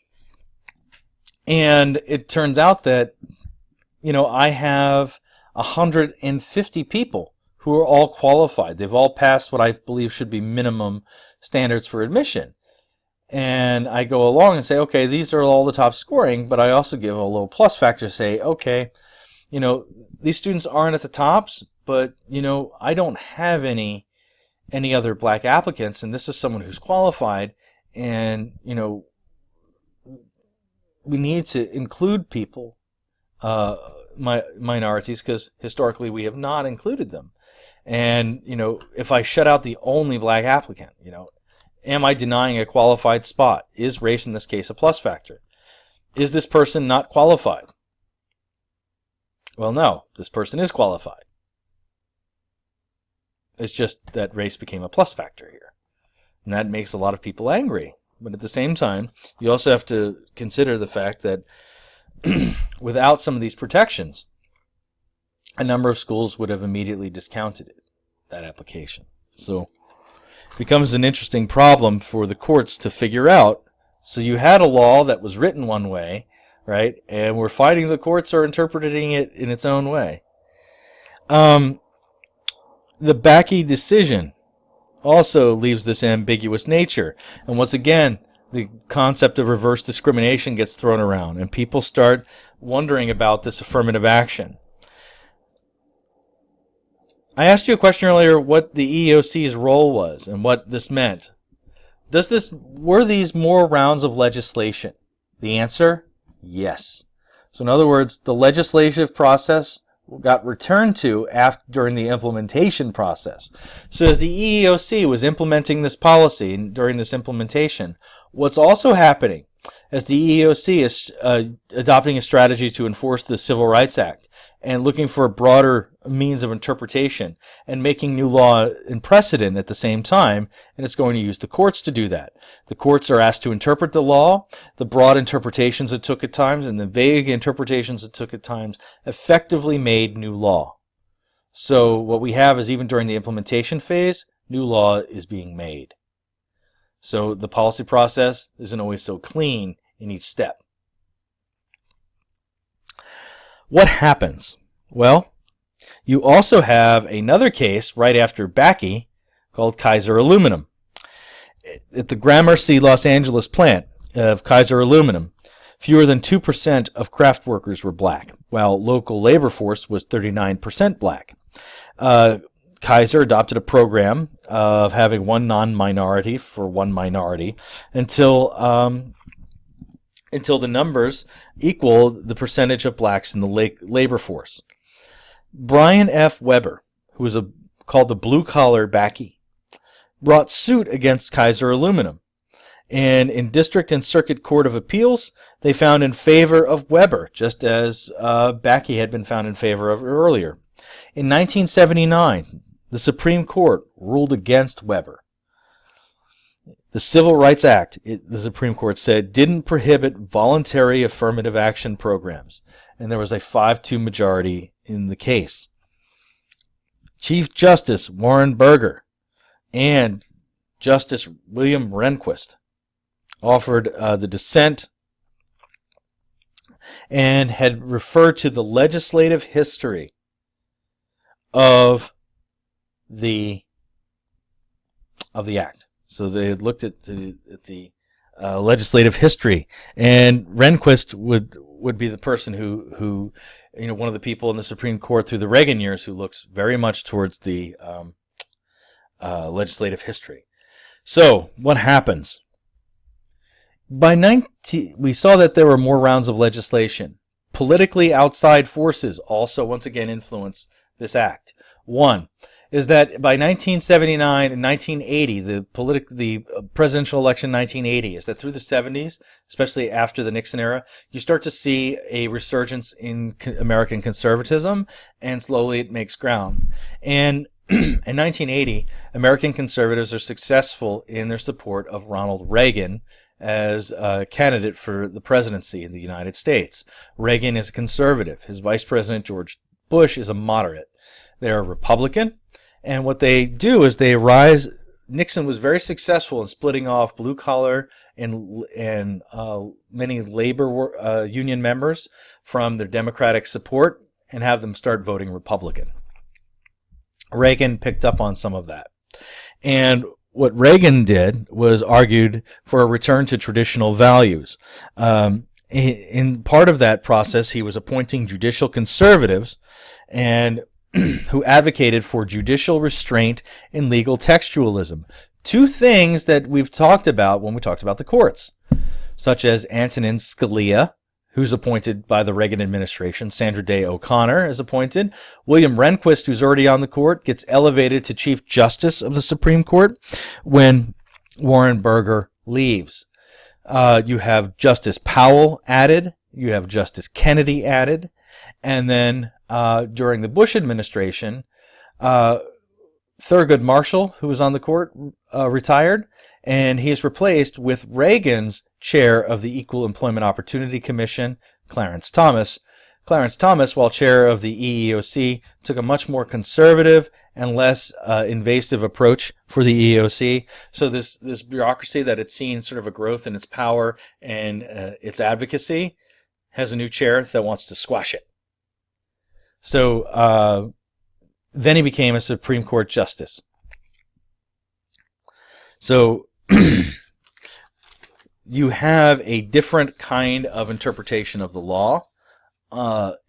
And it turns out that, I have 150 people who are all qualified. They've all passed what I believe should be minimum standards for admission. And I go along and say, okay, these are all the top scoring, but I also give a little plus factor to say, okay, these students aren't at the tops, but, I don't have any other black applicants, and this is someone who's qualified, and, we need to include people, minorities, because historically we have not included them. And, if I shut out the only black applicant, am I denying a qualified spot? Is race in this case a plus factor? Is this person not qualified? Well, no, this person is qualified. It's just that race became a plus factor here. And that makes a lot of people angry. But at the same time, you also have to consider the fact that without some of these protections, a number of schools would have immediately discounted that application. So it becomes an interesting problem for the courts to figure out. So you had a law that was written one way, right? And we're finding the courts are interpreting it in its own way. The Backey decision also leaves this ambiguous nature. And once again, the concept of reverse discrimination gets thrown around, and people start wondering about this affirmative action. I asked you a question earlier what the EEOC's role was and what this meant. Were these more rounds of legislation? The answer, yes. So in other words, the legislative process got returned to during the implementation process. So as the EEOC was implementing this policy and during this implementation, what's also happening as the EEOC is adopting a strategy to enforce the Civil Rights Act and looking for a broader means of interpretation and making new law and precedent at the same time, and it's going to use the courts to do that. The courts are asked to interpret the law. The broad interpretations it took at times and the vague interpretations it took at times effectively made new law. So what we have is even during the implementation phase, new law is being made. So the policy process isn't always so clean in each step. What happens? Well, you also have another case right after Backey called Kaiser Aluminum. At the Gramercy, Los Angeles plant of Kaiser Aluminum, fewer than 2% of craft workers were black, while local labor force was 39% black. Kaiser adopted a program of having one non-minority for one minority until the numbers equal the percentage of blacks in the labor force. Brian F. Weber, who was called the blue-collar Backey, brought suit against Kaiser Aluminum. And in District and Circuit Court of Appeals, they found in favor of Weber, just as Backey had been found in favor of earlier. In 1979, the Supreme Court ruled against Weber. The Civil Rights Act, the Supreme Court said, didn't prohibit voluntary affirmative action programs. And there was a 5-2 majority in the case. Chief Justice Warren Burger and Justice William Rehnquist offered the dissent and had referred to the legislative history of the act. So they had looked at the legislative history, and Rehnquist would be the person who one of the people in the Supreme Court through the Reagan years who looks very much towards the legislative history. So what happens? We saw that there were more rounds of legislation. Politically outside forces also once again influenced this act. One is that by 1979 and 1980, the presidential election 1980, is that through the 70s, especially after the Nixon era, you start to see a resurgence in American conservatism, and slowly it makes ground. And in 1980, American conservatives are successful in their support of Ronald Reagan as a candidate for the presidency in the United States. Reagan is a conservative. His vice president, George Bush, is a moderate. They're a Republican, and what they do is they rise. Nixon was very successful in splitting off blue-collar and many labor union members from their Democratic support and have them start voting Republican. Reagan picked up on some of that. And what Reagan did was argued for a return to traditional values. In part of that process, he was appointing judicial conservatives and who advocated for judicial restraint and legal textualism. Two things that we've talked about when we talked about the courts, such as Antonin Scalia, who's appointed by the Reagan administration. Sandra Day O'Connor is appointed. William Rehnquist, who's already on the court, gets elevated to Chief Justice of the Supreme Court when Warren Burger leaves. You have Justice Powell added. You have Justice Kennedy added. And then during the Bush administration, Thurgood Marshall, who was on the court, retired, and he is replaced with Reagan's chair of the Equal Employment Opportunity Commission, Clarence Thomas. Clarence Thomas, while chair of the EEOC, took a much more conservative and less invasive approach for the EEOC. So this bureaucracy that had seen sort of a growth in its power and its advocacy has a new chair that wants to squash it. So then he became a Supreme Court justice. So you have a different kind of interpretation of the law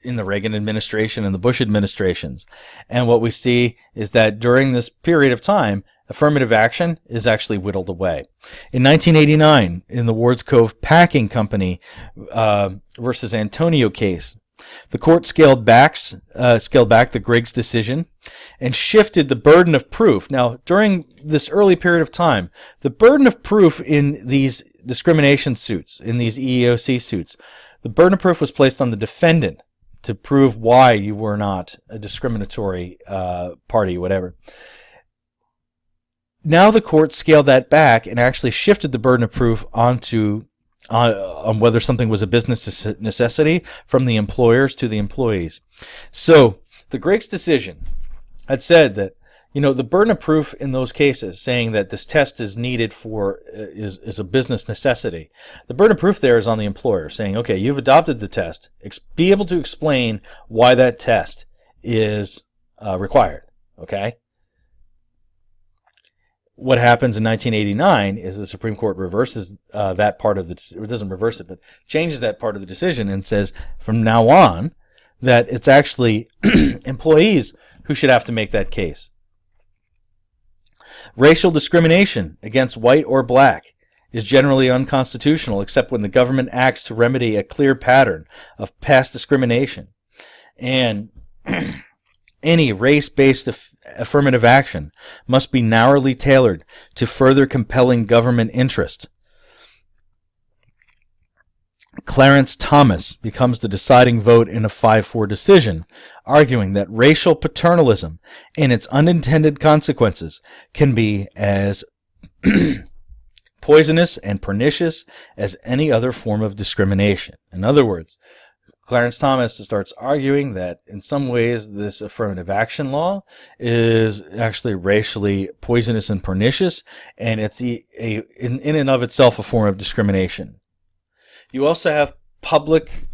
in the Reagan administration and the Bush administrations. And what we see is that during this period of time, affirmative action is actually whittled away. In 1989, in the Wards Cove Packing Company versus Antonio case, the court scaled back the Griggs decision and shifted the burden of proof. Now, during this early period of time, the burden of proof in these discrimination suits, in these EEOC suits, the burden of proof was placed on the defendant to prove why you were not a discriminatory party, whatever. Now the court scaled that back and actually shifted the burden of proof onto on whether something was a business necessity from the employers to the employees. So the Griggs decision had said that, the burden of proof in those cases, saying that this test is needed for is a business necessity. The burden of proof there is on the employer, saying, okay, you've adopted the test. Be able to explain why that test is required. Okay. What happens in 1989 is the Supreme Court reverses that part of it doesn't reverse it, but changes that part of the decision and says from now on that it's actually employees who should have to make that case. Racial discrimination against white or black is generally unconstitutional except when the government acts to remedy a clear pattern of past discrimination. And any race-based affirmative action must be narrowly tailored to further compelling government interest. Clarence Thomas becomes the deciding vote in a 5-4 decision, arguing that racial paternalism and its unintended consequences can be as poisonous and pernicious as any other form of discrimination. In other words, Clarence Thomas starts arguing that in some ways this affirmative action law is actually racially poisonous and pernicious, and it's in and of itself a form of discrimination. You also have public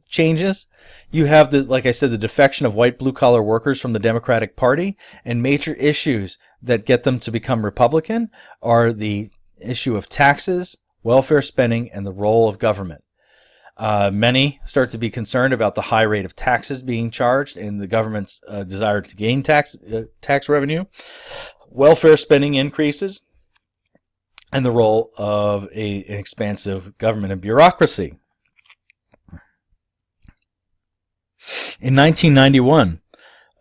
changes. You have like I said, the defection of white blue-collar workers from the Democratic Party, and major issues that get them to become Republican are the issue of taxes, welfare spending, and the role of government. Many start to be concerned about the high rate of taxes being charged and the government's desire to gain tax revenue. Welfare spending increases, and the role of an expansive government and bureaucracy. In 1991,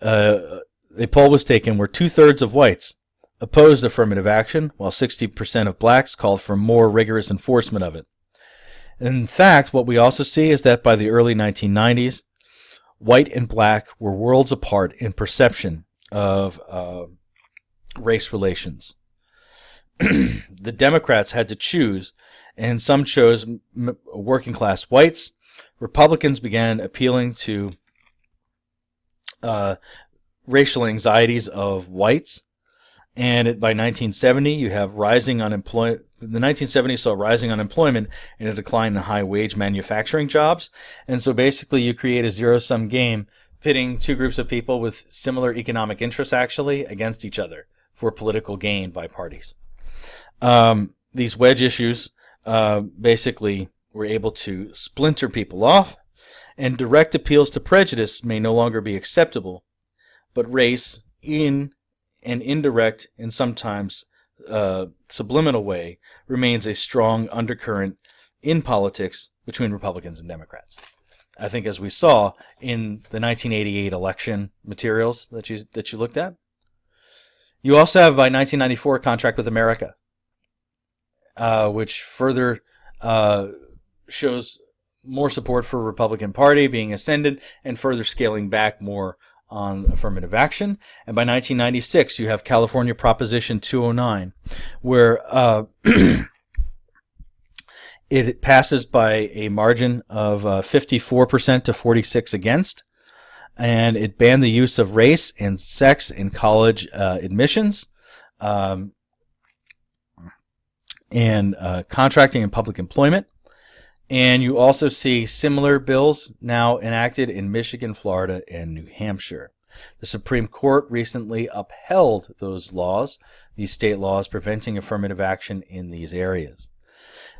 a poll was taken where 2/3 of whites opposed affirmative action, while 60% of blacks called for more rigorous enforcement of it. In fact, what we also see is that by the early 1990s, white and black were worlds apart in perception of race relations. The Democrats had to choose, and some chose working class whites. Republicans began appealing to racial anxieties of whites, and by 1970 you have rising unemployment. The 1970s saw rising unemployment and a decline in high-wage manufacturing jobs, and so basically you create a zero-sum game pitting two groups of people with similar economic interests actually against each other for political gain by parties. These wedge issues basically were able to splinter people off, and direct appeals to prejudice may no longer be acceptable, but race, in an indirect and sometimes subliminal way, remains a strong undercurrent in politics between Republicans and Democrats. I think, as we saw in the 1988 election materials that you looked at. You also have, by 1994, a contract with America, which further shows more support for Republican Party being ascendant and further scaling back more on affirmative action. And by 1996, you have California Proposition 209, where it passes by a margin of 54% to 46% against, and it banned the use of race and sex in college admissions, and contracting and public employment. And you also see similar bills now enacted in Michigan, Florida, and New Hampshire. The Supreme Court recently upheld those laws, these state laws preventing affirmative action in these areas.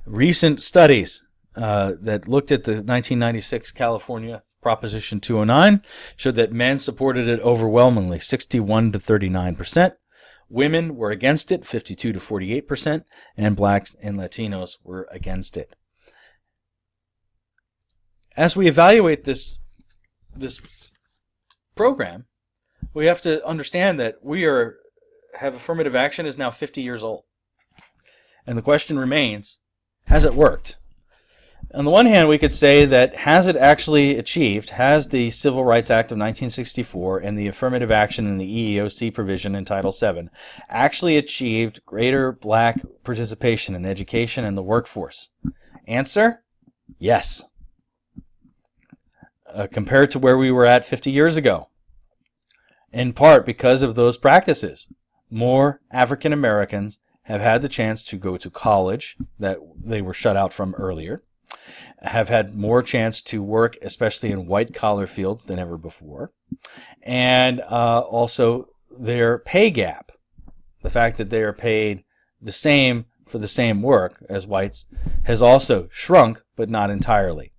Recent studies that looked at the 1996 California Proposition 209 showed that men supported it overwhelmingly, 61 to 39%. Women were against it, 52 to 48%, and blacks and Latinos were against it. As we evaluate this program, we have to understand that have affirmative action is now 50 years old. And the question remains, has it worked? On the one hand, we could say that has the Civil Rights Act of 1964 and the affirmative action in the EEOC provision in Title VII actually achieved greater black participation in education and the workforce? Answer, yes. Compared to where we were at 50 years ago. In part because of those practices, more African Americans have had the chance to go to college that they were shut out from earlier, have had more chance to work, especially in white-collar fields, than ever before, and also their pay gap, the fact that they are paid the same for the same work as whites, has also shrunk, but not entirely.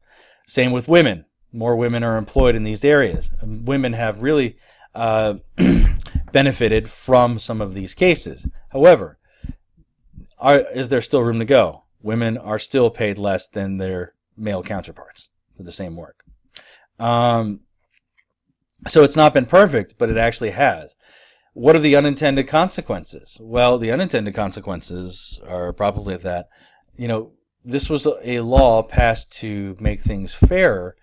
Same with women. More women are employed in these areas. Women have really benefited from some of these cases. However, is there still room to go? Women are still paid less than their male counterparts for the same work. So it's not been perfect, but it actually has. What are the unintended consequences? Well, the unintended consequences are probably that, this was a law passed to make things fairer.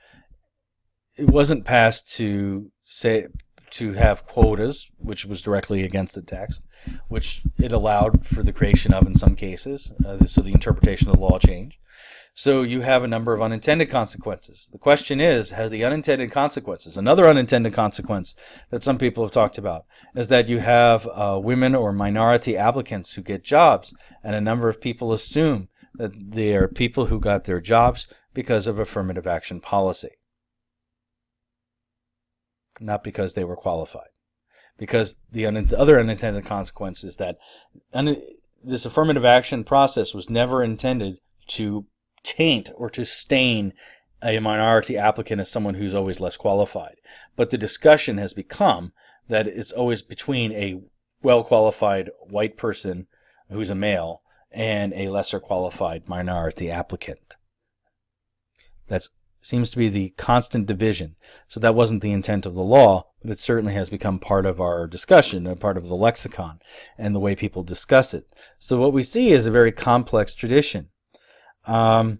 It wasn't passed to to have quotas, which was directly against the text, which it allowed for the creation of in some cases, so the interpretation of the law changed. So you have a number of unintended consequences. The question is, how the unintended consequences, another unintended consequence that some people have talked about, is that you have women or minority applicants who get jobs, and a number of people assume that they are people who got their jobs because of affirmative action policy, not because they were qualified. Because the other unintended consequence is that this affirmative action process was never intended to taint or to stain a minority applicant as someone who's always less qualified. But the discussion has become that it's always between a well-qualified white person who's a male and a lesser qualified minority applicant. That seems to be the constant division. So that wasn't the intent of the law, but it certainly has become part of our discussion, a part of the lexicon and the way people discuss it. So what we see is a very complex tradition. Whether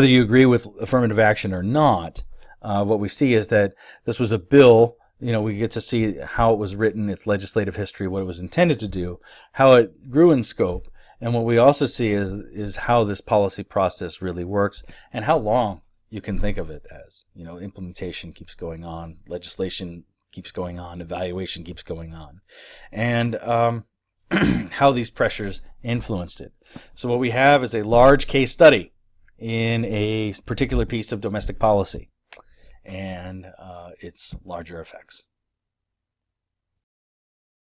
you agree with affirmative action or not, what we see is that this was a bill. We get to see how it was written, its legislative history, what it was intended to do, how it grew in scope, and what we also see is how this policy process really works and how long you can think of it as. Implementation keeps going on, legislation keeps going on, evaluation keeps going on, and how these pressures influenced it. So what we have is a large case study in a particular piece of domestic policy and its larger effects.